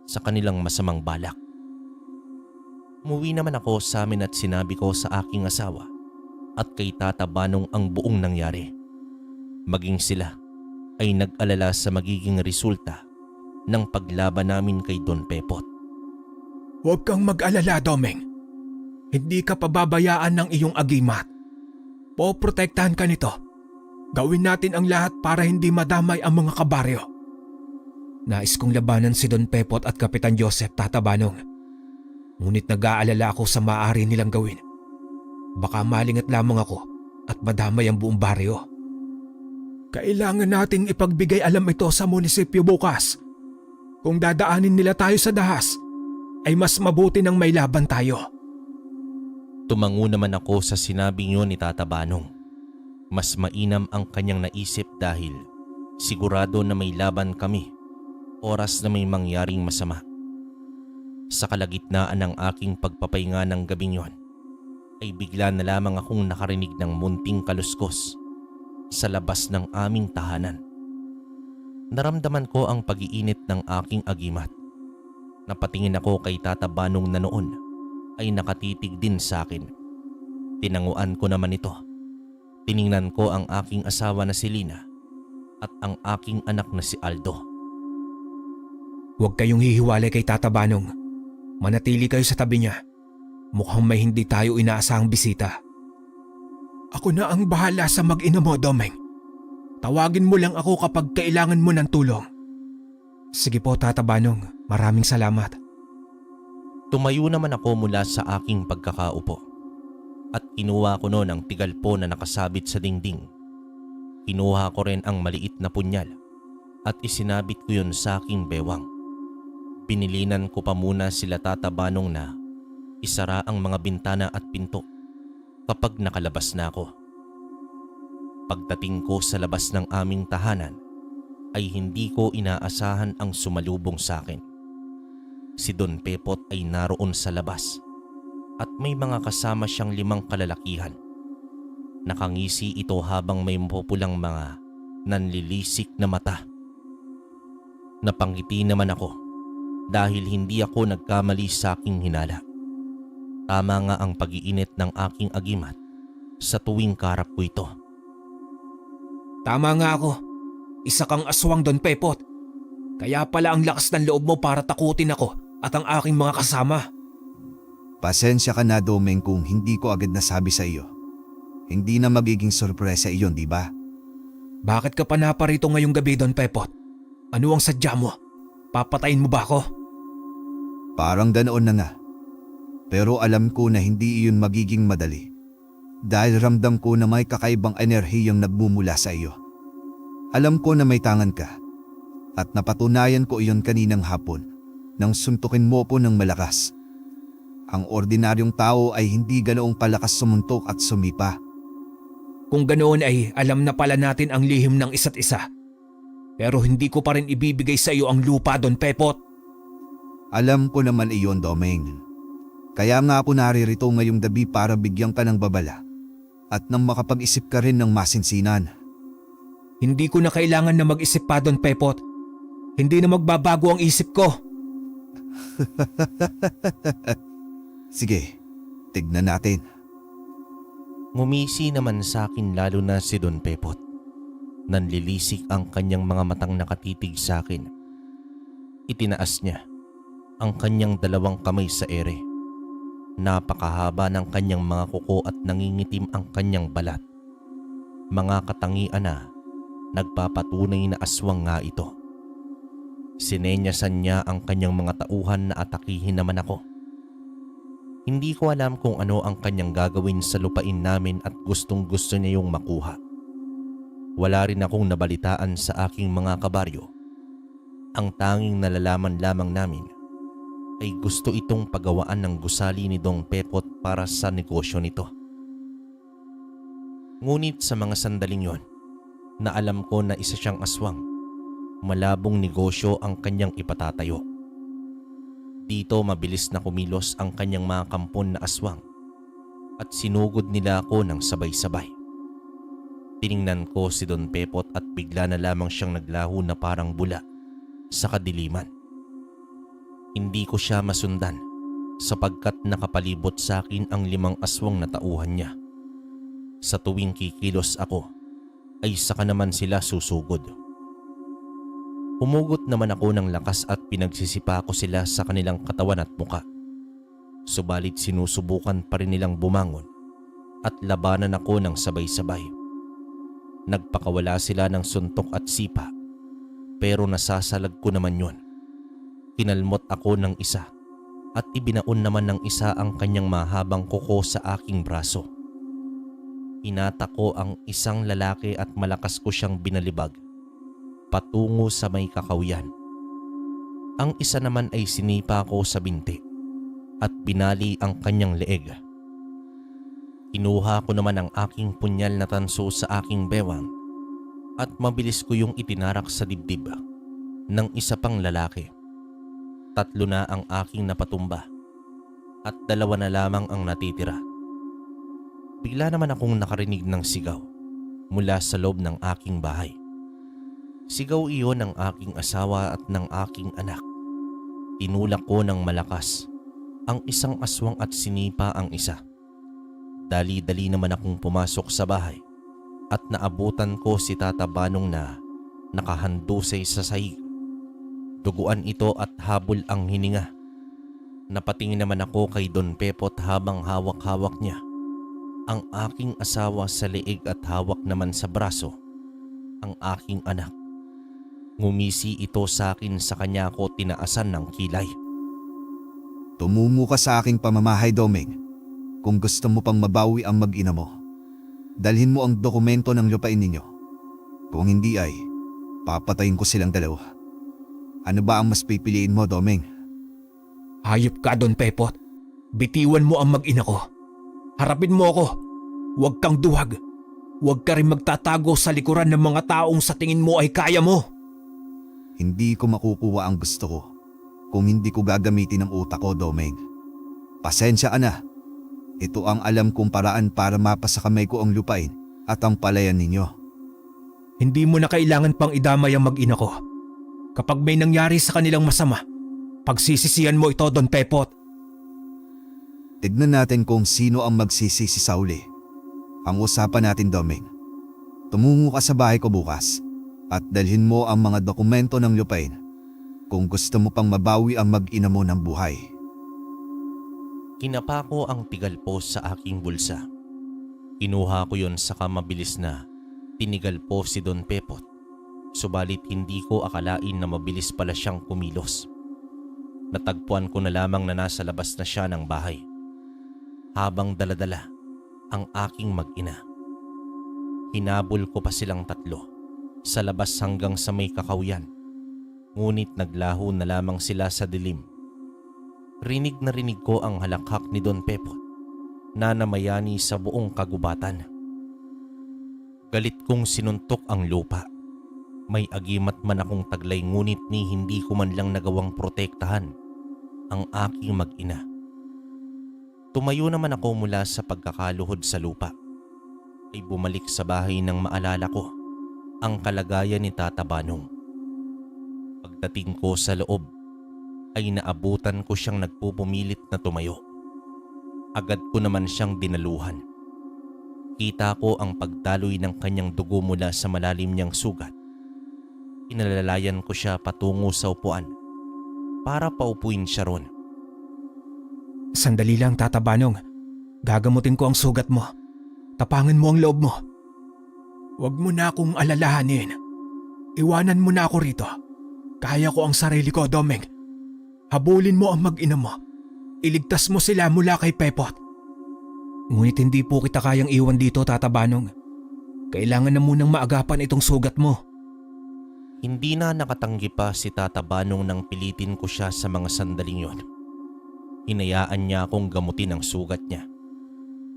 sa kanilang masamang balak. Umuwi naman ako sa amin at sinabi ko sa aking asawa at kay Tata Banong ang buong nangyari. Maging sila ay nag-alala sa magiging resulta ng paglaban namin kay Don Pepot. Huwag kang mag-alala, Domeng. Hindi ka pababayaan ng iyong agimat. Poprotektahan ka nito. Gawin natin ang lahat para hindi madamay ang mga kabaryo. Nais kong labanan si Don Pepot at Kapitan Joseph, Tata Banong. Ngunit nag-aalala ako sa maaari nilang gawin. Baka malingat lamang ako at madamay ang buong baryo. Kailangan nating ipagbigay alam ito sa munisipyo bukas. Kung dadaanin nila tayo sa dahas, ay mas mabuti nang may laban tayo. Tumango naman ako sa sinabing yun ni Tata Banong. Mas mainam ang kanyang naisip dahil sigurado na may laban kami oras na may mangyaring masama. Sa kalagitnaan ng aking pagpapahinga ng gabing yon, ay bigla na lamang akong nakarinig ng munting kaluskos sa labas ng aming tahanan. Naramdaman ko ang pag-iinit ng aking agimat. Napatingin ako kay Tata Banong na noon ay nakatitig din sa akin. Tinanguan ko naman ito. Tiningnan ko ang aking asawa na si Lina at ang aking anak na si Aldo. Huwag kayong hihiwalay kay Tata Banong. Manatili kayo sa tabi niya. Mukhang may hindi tayo inaasahang bisita. Ako na ang bahala sa mag-ina mo, Domeng. Tawagin mo lang ako kapag kailangan mo ng tulong. Sige po, Tata Banong. Maraming salamat. Tumayo naman ako mula sa aking pagkakaupo at kinuha ko noon ang tigalpo na nakasabit sa dingding. Kinuha ko rin ang maliit na punyal at isinabit ko yun sa aking bewang. Binilinan ko pa muna sila Tata Banong na isara ang mga bintana at pinto kapag nakalabas na ako. Pagdating ko sa labas ng aming tahanan ay hindi ko inaasahan ang sumalubong sa akin. Si Don Pepot ay naroon sa labas at may mga kasama siyang 5 kalalakihan. Nakangisi ito habang may mapupulang mga nanlilisik na mata. Napangiti naman ako dahil hindi ako nagkamali sa aking hinala. Tama nga ang pag-iinit ng aking agimat sa tuwing karap ko ito. Tama nga ako. Isa kang aswang, Don Pepot. Kaya pala ang lakas ng loob mo para takutin ako at ang aking mga kasama. Pasensya ka na, Domeng, kung hindi ko agad nasabi sa iyo. Hindi na magiging sorpresa iyon, di ba? Bakit ka pa naparito ngayong gabi, Don Pepot? Ano ang sadya mo? Papatayin mo ba ako? Parang ganoon na nga. Pero alam ko na hindi iyon magiging madali. Dahil ramdam ko na may kakaibang enerhiyang nagmumula sa iyo. Alam ko na may tangan ka. At napatunayan ko iyon kaninang hapon nang suntukin mo po ng malakas. Ang ordinaryong tao ay hindi ganoong palakas sumuntok at sumipa. Kung ganoon ay alam na pala natin ang lihim ng isa't isa. Pero hindi ko pa rin ibibigay sa iyo ang lupa, Don Pepot. Alam ko naman iyon, Domeng. Kaya nga ako naririto ngayong gabi para bigyan ka ng babala at nang makapag-isip ka rin ng masinsinan. Hindi ko na kailangan na mag-isip pa, Don Pepot. Hindi na magbabago ang isip ko. Sige, tignan natin. Ngumisi naman sa akin lalo na si Don Pepot. Nanlilisik ang kanyang mga matang nakatitig sa akin. Itinaas niya ang kanyang 2 kamay sa ere. Napakahaba ng kanyang mga kuko at nangingitim ang kanyang balat. Mga katangian na nagpapatunay na aswang nga ito. Sinenyasan niya ang kanyang mga tauhan na atakihin naman ako. Hindi ko alam kung ano ang kanyang gagawin sa lupain namin at gustong gusto niya yung makuha. Wala rin akong nabalitaan sa aking mga kabaryo. Ang tanging nalalaman lamang namin ay gusto itong pagawaan ng gusali ni Dong Pepot para sa negosyo nito. Ngunit sa mga sandaling yon, na alam ko na isa siyang aswang, malabong negosyo ang kanyang ipatatayo. Dito mabilis na kumilos ang kanyang mga kampon na aswang at sinugod nila ako ng sabay-sabay. Tiningnan ko si Don Pepot at bigla na lamang siyang naglaho na parang bula sa kadiliman. Hindi ko siya masundan sapagkat nakapalibot sa akin ang 5 aswang na tauhan niya. Sa tuwing kikilos ako ay saka naman sila susugod. Humugot naman ako ng lakas at pinagsisipa ko sila sa kanilang katawan at muka. Subalit sinusubukan pa rin nilang bumangon at labanan ako ng sabay-sabay. Nagpakawala sila ng suntok at sipa pero nasasalag ko naman yun. Kinalmot ako ng isa at ibinaon naman ng isa ang kanyang mahabang kuko sa aking braso. Inata ko ang isang lalaki at malakas ko siyang binalibag patungo sa may kakawyan. Ang isa naman ay sinipa ko sa binti at binali ang kanyang leeg. Kinuha ko naman ang aking punyal na tanso sa aking bewang at mabilis ko yung itinarak sa dibdib ng isa pang lalaki. 3 na ang aking napatumba at 2 na lamang ang natitira. Bigla naman akong nakarinig ng sigaw mula sa loob ng aking bahay. Sigaw iyon ng aking asawa at ng aking anak. Tinulak ko ng malakas ang isang aswang at sinipa ang isa. Dali-dali naman akong pumasok sa bahay at naabutan ko si Tata Banong na nakahandusay sa sahig. Duguan ito at habol ang hininga. Napatingin naman ako kay Don Pepot habang hawak-hawak niya ang aking asawa sa leeg at hawak naman sa braso ang aking anak. Ngumisi ito sa akin, sa kanya ako tinaasan ng kilay. Tumumo ka sa aking pamamahay, Domeng. Kung gusto mo pang mabawi ang mag-ina mo, dalhin mo ang dokumento ng lupain ninyo. Kung hindi ay, papatayin ko silang 2. Ano ba ang mas pipiliin mo, Domeng? Hayop ka, Don Pepot. Bitiwan mo ang mag-ina ko. Harapin mo ako. Huwag kang duwag. Huwag ka rin magtatago sa likuran ng mga taong sa tingin mo ay kaya mo. Hindi ko makukuha ang gusto ko kung hindi ko gagamitin ang utak ko, Domeng. Pasensya ka na. Ito ang alam kong paraan para mapasa kamay ko ang lupain at ang palayan ninyo. Hindi mo na kailangan pang idamay ang mag-ina ko. Kapag may nangyari sa kanilang masama, pagsisisihan mo ito, Don Pepot. Tignan natin kung sino ang magsisisi sa uli. Ang usapan natin, Domeng. Tumungo ka sa bahay ko bukas at dalhin mo ang mga dokumento ng lupain kung gusto mo pang mabawi ang mag-ina mo ng buhay. Kinapa ko ang tigalpos sa aking bulsa. Kinuha ko yon saka mabilis na tinigalpo si Don Pepot. Subalit hindi ko akalain na mabilis pala siyang kumilos. Natagpuan ko na lamang na nasa labas na siya ng bahay. Habang daladala ang aking mag-ina. Hinabol ko pa silang tatlo sa labas hanggang sa may kakawyan. Ngunit naglaho na lamang sila sa dilim. Rinig na rinig ko ang halakhak ni Don Pepot na namayani sa buong kagubatan. Galit kong sinuntok ang lupa. May agimat man akong taglay ngunit ni hindi ko man lang nagawang protektahan ang aking mag-ina. Tumayo naman ako mula sa pagkakaluhod sa lupa. Ay bumalik sa bahay nang maalala ko ang kalagayan ni Tata Banong. Pagdating ko sa loob ay naabutan ko siyang nagpupumilit na tumayo. Agad ko naman siyang dinaluhan. Kita ko ang pagdaloy ng kanyang dugo mula sa malalim niyang sugat. Inalalayan ko siya patungo sa upuan para paupuin siya ron. Sandali lang, Tata Banong. Gagamutin ko ang sugat mo. Tapangan mo ang loob mo. Huwag mo na akong alalahanin. Iwanan mo na ako rito. Kaya ko ang sarili ko, Domeng. Habulin mo ang mag-ina mo. Iligtas mo sila mula kay Pepot. Ngunit hindi po kita kayang iwan dito, Tata Banong. Kailangan na munang maagapan itong sugat mo. Hindi na nakatanggi pa si Tata Banong nang pilitin ko siya sa mga sandaling yon. Hinayaan niya akong gamutin ang sugat niya.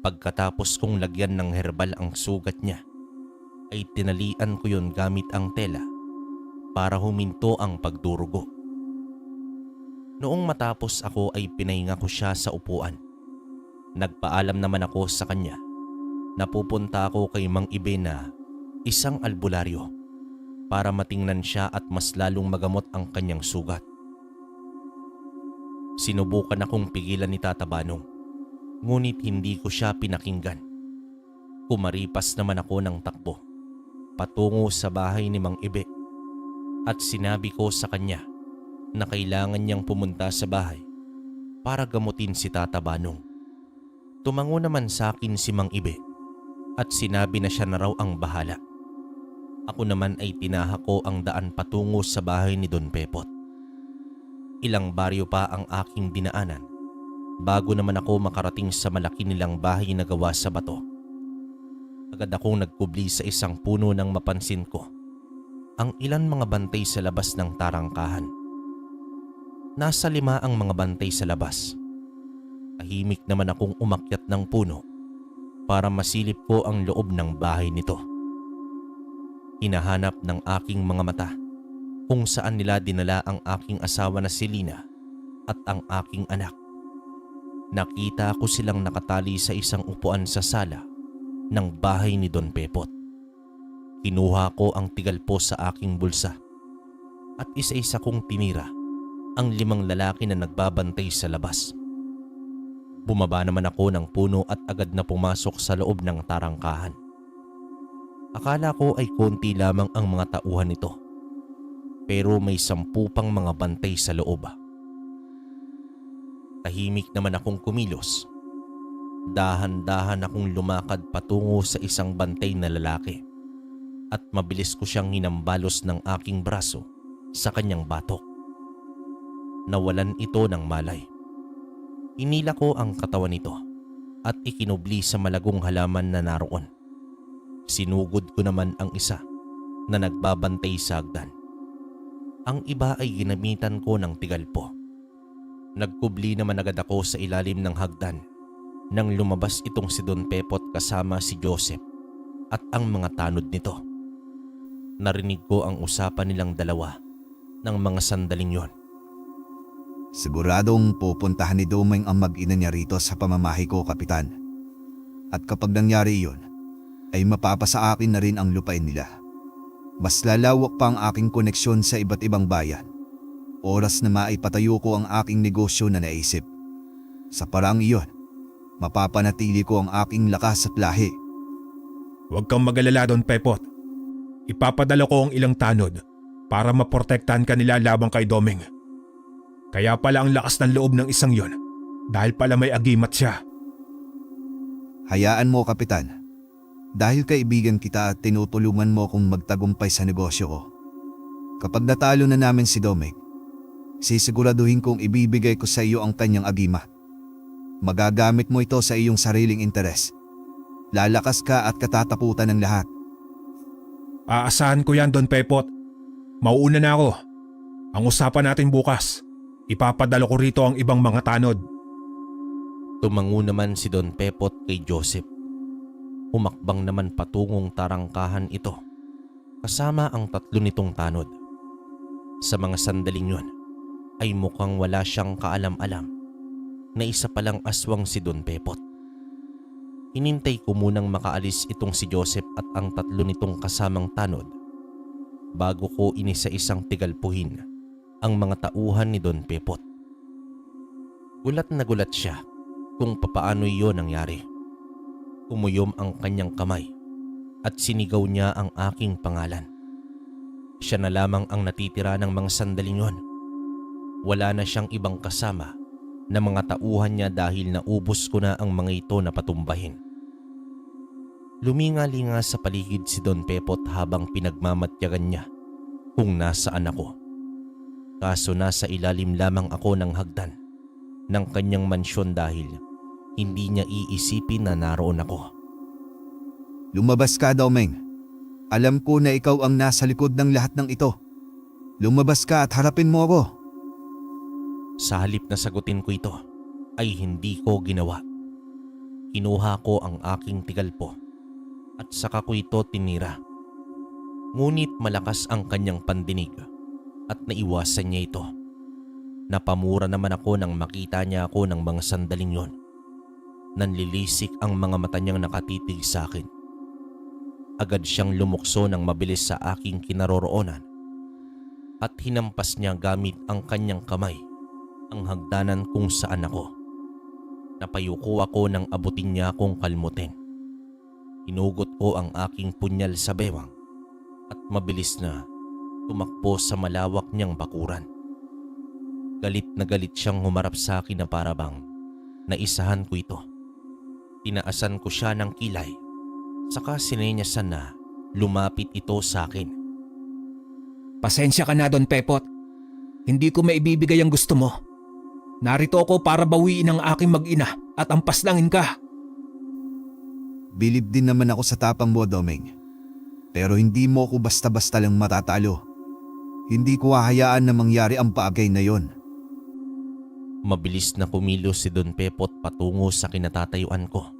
Pagkatapos kong lagyan ng herbal ang sugat niya, ay tinalian ko yon gamit ang tela para huminto ang pagdurugo. Noong matapos ako ay pinahinga ko siya sa upuan. Nagpaalam naman ako sa kanya na pupunta ako kay Mang Ibe na isang albularyo para matingnan siya at mas lalong magamot ang kanyang sugat. Sinubukan akong pigilan ni Tata Banong, ngunit hindi ko siya pinakinggan. Kumaripas naman ako ng takbo patungo sa bahay ni Mang Ibe at sinabi ko sa kanya na kailangan niyang pumunta sa bahay para gamutin si Tata Banong. Tumango naman sa akin si Mang Ibe at sinabi na siya na raw ang bahala. Ako naman ay tinahak ko ang daan patungo sa bahay ni Don Pepot. Ilang baryo pa ang aking dinaanan bago naman ako makarating sa malaki nilang bahay na gawa sa bato. Agad akong nagkubli sa isang puno nang mapansin ko ang ilan mga bantay sa labas ng tarangkahan. Nasa 5 ang mga bantay sa labas. Tahimik naman akong umakyat ng puno para masilip ko ang loob ng bahay nito. Hinahanap ng aking mga mata kung saan nila dinala ang aking asawa na si Lina at ang aking anak. Nakita ko silang nakatali sa isang upuan sa sala ng bahay ni Don Pepot. Kinuha ko ang tigalpo sa aking bulsa at isa-isa kong tinira ang 5 lalaki na nagbabantay sa labas. Bumaba naman ako ng puno at agad na pumasok sa loob ng tarangkahan. Akala ko ay konti lamang ang mga tauhan nito, pero may 10 pang mga bantay sa loob. Tahimik naman akong kumilos. Dahan-dahan akong lumakad patungo sa isang bantay na lalaki at mabilis ko siyang hinambalos ng aking braso sa kanyang batok. Nawalan ito ng malay. Inila ko ang katawan nito at ikinubli sa malagong halaman na naroon. Sinugod ko naman ang isa na nagbabantay sa hagdan. Ang iba ay ginamitan ko ng tigalpo. Nagkubli naman agad ako sa ilalim ng hagdan nang lumabas itong si Don Pepot kasama si Joseph at ang mga tanod nito. Narinig ko ang usapan nilang dalawa ng mga sandaling yon. Siguradong pupuntahan ni Domeng ang mag-ina niya rito sa pamamahay ko, Kapitan. At kapag nangyari iyon, ay mapapasa akin na rin ang lupain nila. Mas lalawak pa ang aking koneksyon sa iba't ibang bayan. Oras na maipatayo ko ang aking negosyo na naisip. Sa paraang iyon, mapapanatili ko ang aking lakas at lahi. Huwag kang mag-alala Don Pepot. Ipapadala ko ang ilang tanod para maprotektahan ka nila labang kay Domeng. Kaya pala ang lakas ng loob ng isang yon dahil pala may agimat siya. Hayaan mo, Kapitan. Dahil kaibigan kita at tinutulungan mo akong magtagumpay sa negosyo ko. Kapag natalo na namin si Domeng, sisiguraduhin kong ibibigay ko sa iyo ang kanyang agimat. Magagamit mo ito sa iyong sariling interes. Lalakas ka at katataputan ng lahat. Aasahan ko yan Don Pepot. Mauuna na ako. Ang usapan natin bukas. Ipapadala ko rito ang ibang mga tanod. Tumango naman si Don Pepot kay Joseph. Humakbang naman patungong tarangkahan ito kasama ang 3 nitong tanod. Sa mga sandaling yon ay mukhang wala siyang kaalam-alam na isa palang aswang si Don Pepot. Hinintay ko munang makaalis itong si Joseph at ang 3 nitong kasamang tanod bago ko inisa-isang tigalpuhin ang mga tauhan ni Don Pepot. Gulat na gulat siya kung papaano iyon nangyari. Umuyom ang kanyang kamay at sinigaw niya ang aking pangalan. Siya na lamang ang natitira ng mga sandaling yon. Wala na siyang ibang kasama na mga tauhan niya dahil naubos ko na ang mga ito na patumbahin. Luminga-linga sa paligid si Don Pepot habang pinagmamatyagan niya kung nasaan ako. Kaso nasa ilalim lamang ako ng hagdan ng kanyang mansyon dahil hindi niya iisipin na naroon ako. Lumabas ka, Domeng. Alam ko na ikaw ang nasa likod ng lahat ng ito. Lumabas ka at harapin mo ako. Sa halip na sagutin ko ito, ay hindi ko ginawa. Kinuha ko ang aking tigalpo at saka ko ito tinira. Ngunit malakas ang kanyang pandinig at naiwasan niya ito. Napamura naman ako nang makita niya ako ng mga sandaling yon. Nanlilisik ang mga mata niyang nakatitig sa akin. Agad siyang lumukso ng mabilis sa aking kinaroroonan at hinampas niya gamit ang kanyang kamay ang hagdanan kung saan ako. Napayuko ako nang abutin niya akong kalmutin. Hinugot ko ang aking punyal sa bewang at mabilis na tumakbo sa malawak niyang bakuran. Galit na galit siyang humarap sa akin na parabang naisahan ko ito. Tinaasan ko siya ng kilay, saka sinenyasan na lumapit ito sa akin. Pasensya ka na Don Pepot. Hindi ko maibibigay ang gusto mo. Narito ako para bawiin ang aking mag-ina at ampaslangin ka. Bilib din naman ako sa tapang mo, Domeng. Pero hindi mo ako basta-basta lang matatalo. Hindi ko hahayaan na mangyari ang paagay na yon. Mabilis na kumilos si Don Pepot patungo sa kinatatayuan ko.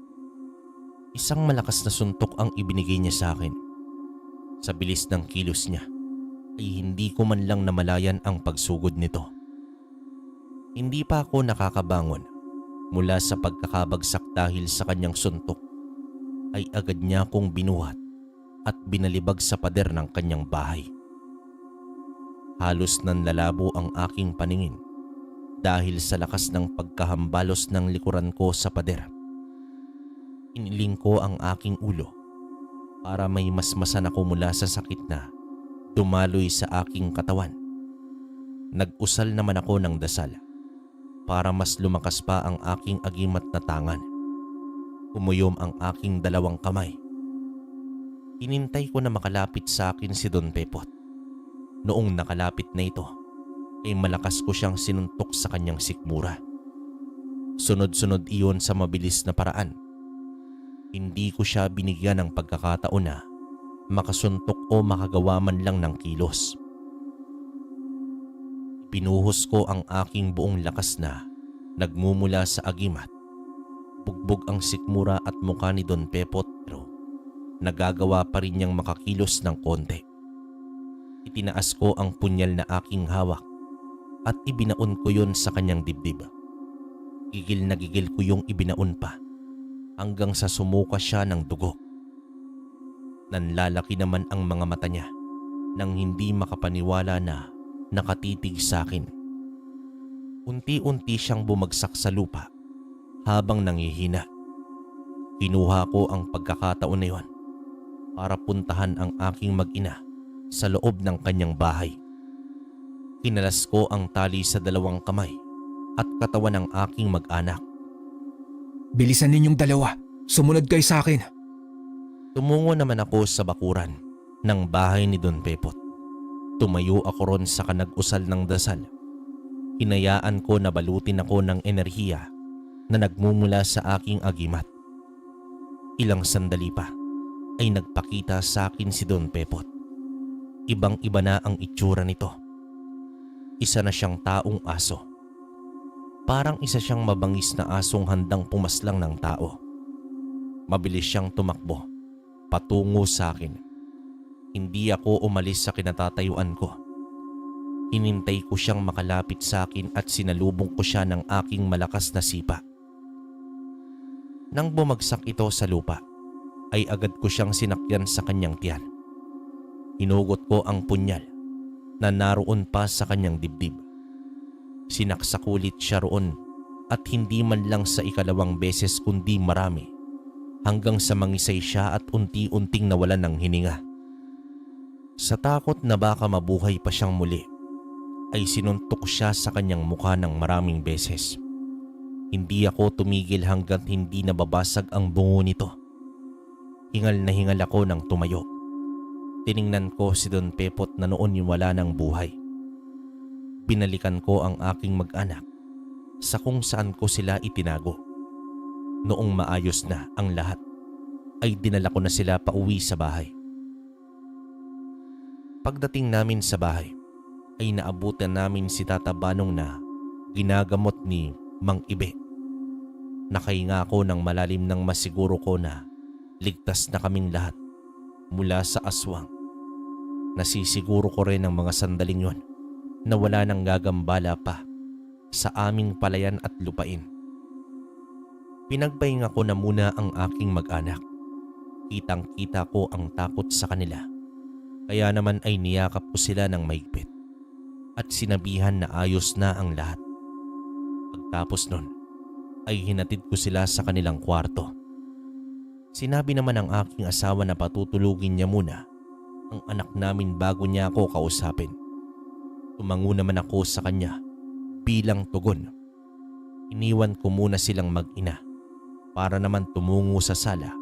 Isang malakas na suntok ang ibinigay niya sa akin. Sa bilis ng kilos niya, ay hindi ko man lang namalayan ang pagsugod nito. Hindi pa ako nakakabangon mula sa pagkakabagsak dahil sa kanyang suntok, ay agad niya akong binuhat at binalibag sa pader ng kanyang bahay. Halos nanlalabo ang aking paningin dahil sa lakas ng pagkahambalos ng likuran ko sa pader. Iniling ko ang aking ulo para may masmasan ako mula sa sakit na dumaloy sa aking katawan. Nag-usal naman ako ng dasal para mas lumakas pa ang aking agimat na tangan. Umuyom ang aking 2 kamay. Hinintay ko na makalapit sa akin si Don Pepot. Noong nakalapit na ito, ay malakas ko siyang sinuntok sa kanyang sikmura. Sunod-sunod iyon sa mabilis na paraan. Hindi ko siya binigyan ng pagkakataon na makasuntok o makagawa man lang ng kilos. Pinuhos ko ang aking buong lakas na nagmumula sa agimat. Bugbog ang sikmura at mukha ni Don Pepot pero nagagawa pa rin niyang makakilos ng konti. Itinaas ko ang punyal na aking hawak at ibinaon ko yon sa kanyang dibdib. Gigil na gigil ko yung ibinaon pa hanggang sa sumuka siya ng dugo. Nanlalaki naman ang mga mata niya nang hindi makapaniwala na nakatitig sa akin. Unti-unti siyang bumagsak sa lupa habang nangihina. Kinuha ko ang pagkakataon na yon para puntahan ang aking mag-ina sa loob ng kanyang bahay. Kinalas ko ang tali sa dalawang kamay at katawan ng aking mag-anak. Bilisan ninyong dalawa. Sumunod kayo sa akin. Tumungo naman ako sa bakuran ng bahay ni Don Pepot. Tumayo ako ron sa kanag-usal ng dasal. Hinayaan ko na balutin ako ng enerhiya na nagmumula sa aking agimat. Ilang sandali pa ay nagpakita sa akin si Don Pepot. Ibang-iba na ang itsura nito. Isa na siyang taong aso. Parang isa siyang mabangis na asong handang pumaslang ng tao. Mabilis siyang tumakbo patungo sa akin. Hindi ako umalis sa kinatatayuan ko. Hinintay ko siyang makalapit sa akin at sinalubong ko siya ng aking malakas na sipa. Nang bumagsak ito sa lupa, ay agad ko siyang sinakyan sa kanyang tiyan. Hinugot ko ang punyal na naroon pa sa kanyang dibdib. Sinaksak ulit siya roon at hindi man lang sa ikalawang beses kundi marami hanggang sa mangisay siya at unti-unting nawalan ng hininga. Sa takot na baka mabuhay pa siyang muli, ay sinuntok siya sa kanyang mukha ng maraming beses. Hindi ako tumigil hanggat hindi nababasag ang bungo nito. Hingal na hingal ako nang tumayo. Tiningnan ko si Don Pepot na noon yung wala ng buhay. Binalikan ko ang aking mag-anak sa kung saan ko sila itinago. Noong maayos na ang lahat, ay dinala ko na sila pauwi sa bahay. Pagdating namin sa bahay, ay naabutan namin si Tata Banong na ginagamot ni Mang Ibe. Nakahinga ako ng malalim nang masiguro ko na ligtas na kaming lahat mula sa aswang. Nasisiguro ko rin ng mga sandaling yon na wala nang gagambala pa sa aming palayan at lupain. Pinagpahinga ko na muna ang aking mag-anak. Kitang-kita ko ang takot sa kanila. Kaya naman ay niyakap ko sila ng mahigpit at sinabihan na ayos na ang lahat. Pagtapos nun, ay hinatid ko sila sa kanilang kwarto. Sinabi naman ng aking asawa na patutulugin niya muna ang anak namin bago niya ako kausapin. Tumango naman ako sa kanya bilang tugon. Iniwan ko muna silang mag-ina para naman tumungo sa sala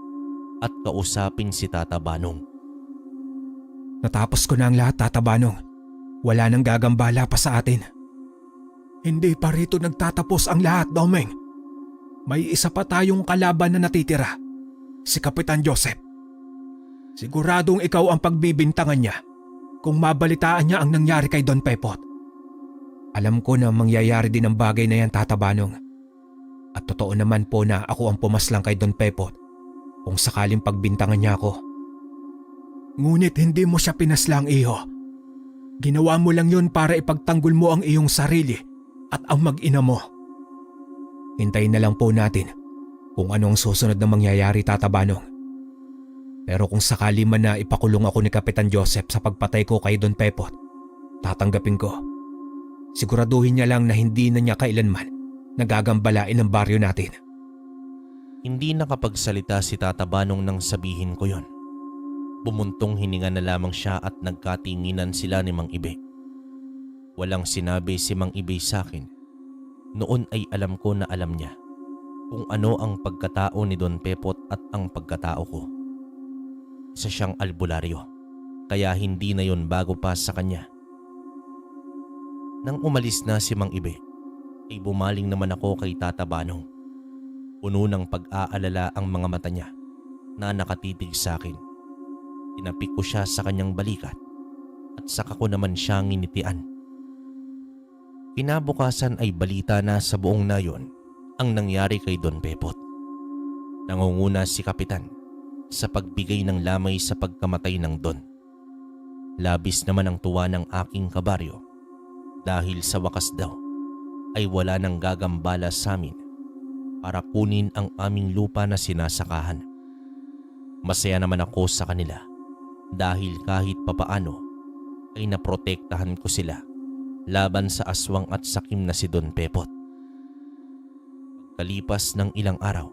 at kausapin si Tata Banong. Natapos ko na ang lahat, Tata Banong. Wala nang gagambala pa sa atin. Hindi pa rito nagtatapos ang lahat, Domeng. May isa pa tayong kalaban na natitira. Si Kapitan Joseph. Siguradong ikaw ang pagbibintangan niya kung mabalitaan niya ang nangyari kay Don Pepot. Alam ko na mangyayari din ang bagay na yan, Tata Banong. At totoo naman po na ako ang pumaslang kay Don Pepot kung sakaling pagbintangan niya ako. Ngunit hindi mo siya pinaslang, iho. Ginawa mo lang yun para ipagtanggol mo ang iyong sarili at ang mag-ina mo. Hintayin na lang po natin kung ano ang susunod na mangyayari, Tata Banong. Pero kung sakali man na ipakulong ako ni Kapitan Joseph sa pagpatay ko kay Don Pepot, tatanggapin ko. Siguraduhin niya lang na hindi na niya kailanman nagagambalain ang baryo natin. Hindi nakapagsalita si Tata Banong nang sabihin ko yon. Bumuntong hininga na lamang siya at nagkatinginan sila ni Mang Ibe. Walang sinabi si Mang Ibe sa akin. Noon ay alam ko na alam niya kung ano ang pagkatao ni Don Pepot at ang pagkatao ko. Isa siyang albularyo, kaya hindi na yon bago pa sa kanya. Nang umalis na si Mang Ibe, ay bumaling naman ako kay Tata Banong. Puno ng pag-aalala ang mga mata niya na nakatitig sa akin. Tinapik ko siya sa kanyang balikat at saka ko naman siya nginitian. Kinabukasan ay balita na sa buong nayon ang nangyari kay Don Pepot. Nangunguna si Kapitan sa pagbigay ng lamay sa pagkamatay ng Don. Labis naman ang tuwa ng aking kabaryo dahil sa wakas daw ay wala nang gagambala sa amin para kunin ang aming lupa na sinasakahan. Masaya naman ako sa kanila dahil kahit papaano ay naprotektahan ko sila laban sa aswang at sakim na si Don Pepot. Pagkalipas ng ilang araw,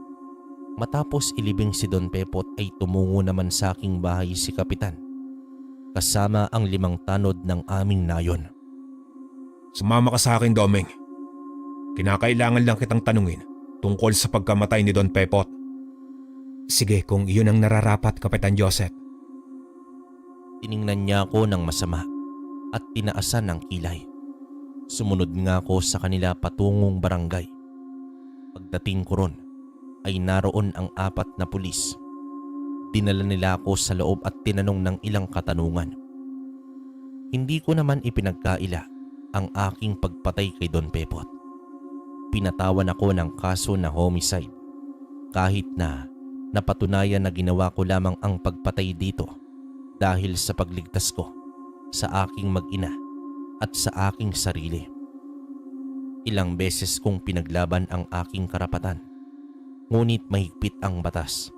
matapos ilibing si Don Pepot ay tumungo naman sa aking bahay si Kapitan kasama ang 5 tanod ng aming nayon. Sumama ka sa akin, Domeng. Kinakailangan lang kitang tanungin tungkol sa pagkamatay ni Don Pepot. Sige, kung iyon ang nararapat, Kapitan Joseph. Tiningnan niya ako ng masama at tinaasan ng kilay. Sumunod nga ako sa kanila patungong barangay. Pagdating ko ron ay naroon ang 4 na pulis. Dinala nila ako sa loob at tinanong ng ilang katanungan. Hindi ko naman ipinagkaila ang aking pagpatay kay Don Pepot. Pinatawan ako ng kaso na homicide kahit na napatunayan na ginawa ko lamang ang pagpatay dito dahil sa pagligtas ko sa aking mag-ina at sa aking sarili. Ilang beses kong pinaglaban ang aking karapatan, ngunit mahigpit ang batas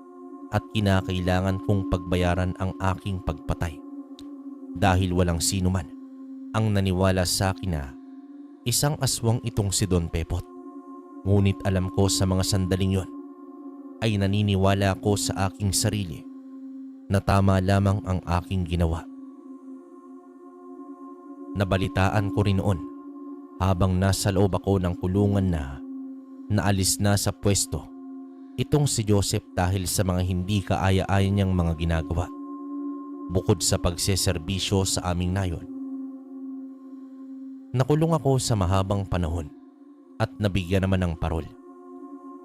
at kinakailangan kong pagbayaran ang aking pagpatay dahil walang sino man ang naniwala sa akin na isang aswang itong si Don Pepot. Ngunit alam ko sa mga sandaling yon ay naniniwala ako sa aking sarili na tama lamang ang aking ginawa. Nabalitaan ko rin noon habang nasa loob ako ng kulungan na naalis na sa pwesto itong si Joseph dahil sa mga hindi kaaya-aya niyang mga ginagawa bukod sa pagseserbisyo sa aming nayon. Nakulong ako sa mahabang panahon at nabigyan naman ng parol.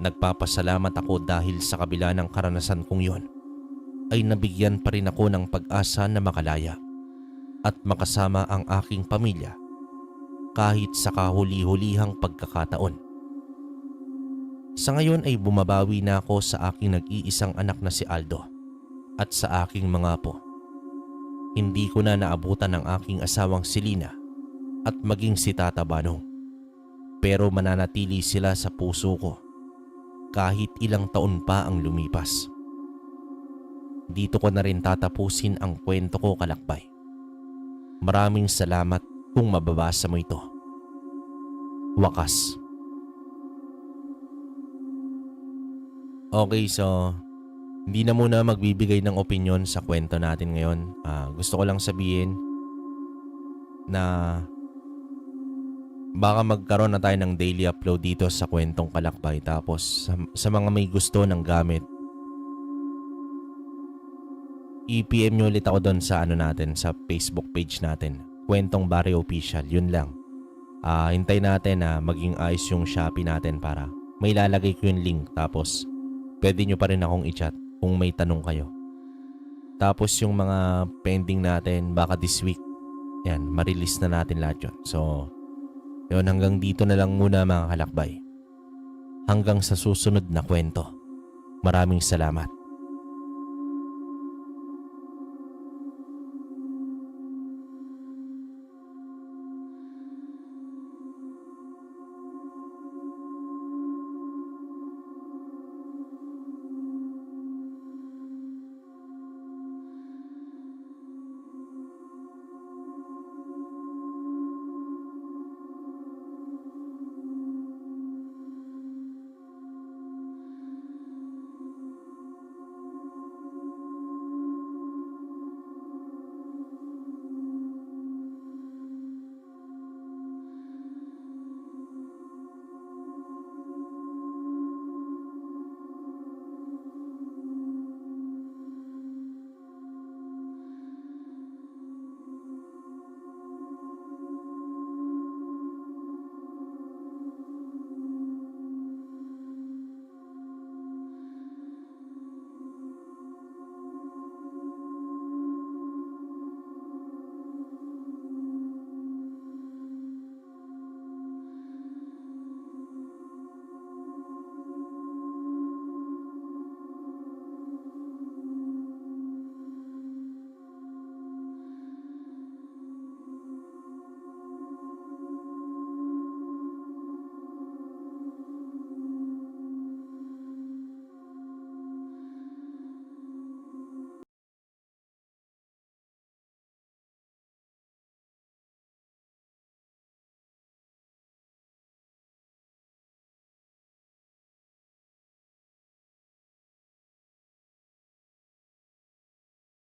Nagpapasalamat ako dahil sa kabila ng karanasan kong yon ay nabigyan pa rin ako ng pag-asa na makalaya at makasama ang aking pamilya kahit sa kahuli-hulihang pagkakataon. Sa ngayon ay bumabawi na ako sa aking nag-iisang anak na si Aldo at sa aking mga apo. Hindi ko na naabutan ang aking asawang si Lina at maging si Tata Banong. Pero mananatili sila sa puso ko kahit ilang taon pa ang lumipas. Dito ko na rin tatapusin ang kwento ko, kalakbay. Maraming salamat kung mababasa mo ito. Wakas. Okay, so hindi na muna magbibigay ng opinyon sa kwento natin ngayon. Gusto ko lang sabihin na baka magkaroon na tayo ng daily upload dito sa Kwentong Kalakbay. Tapos sa mga may gusto ng gamit, i-PM nyo ulit ako doon sa natin, sa Facebook page natin, Kwentong Baryo Official. Yun lang. Hintay natin na maging ayos yung Shopee natin para may lalagay ko yung link. Tapos pwede nyo pa rin akong i-chat kung may tanong kayo. Tapos yung mga pending natin, baka this week, yan, ma-release na natin lahat yun. So, yun, hanggang dito na lang muna mga kalakbay. Hanggang sa susunod na kwento. Maraming salamat.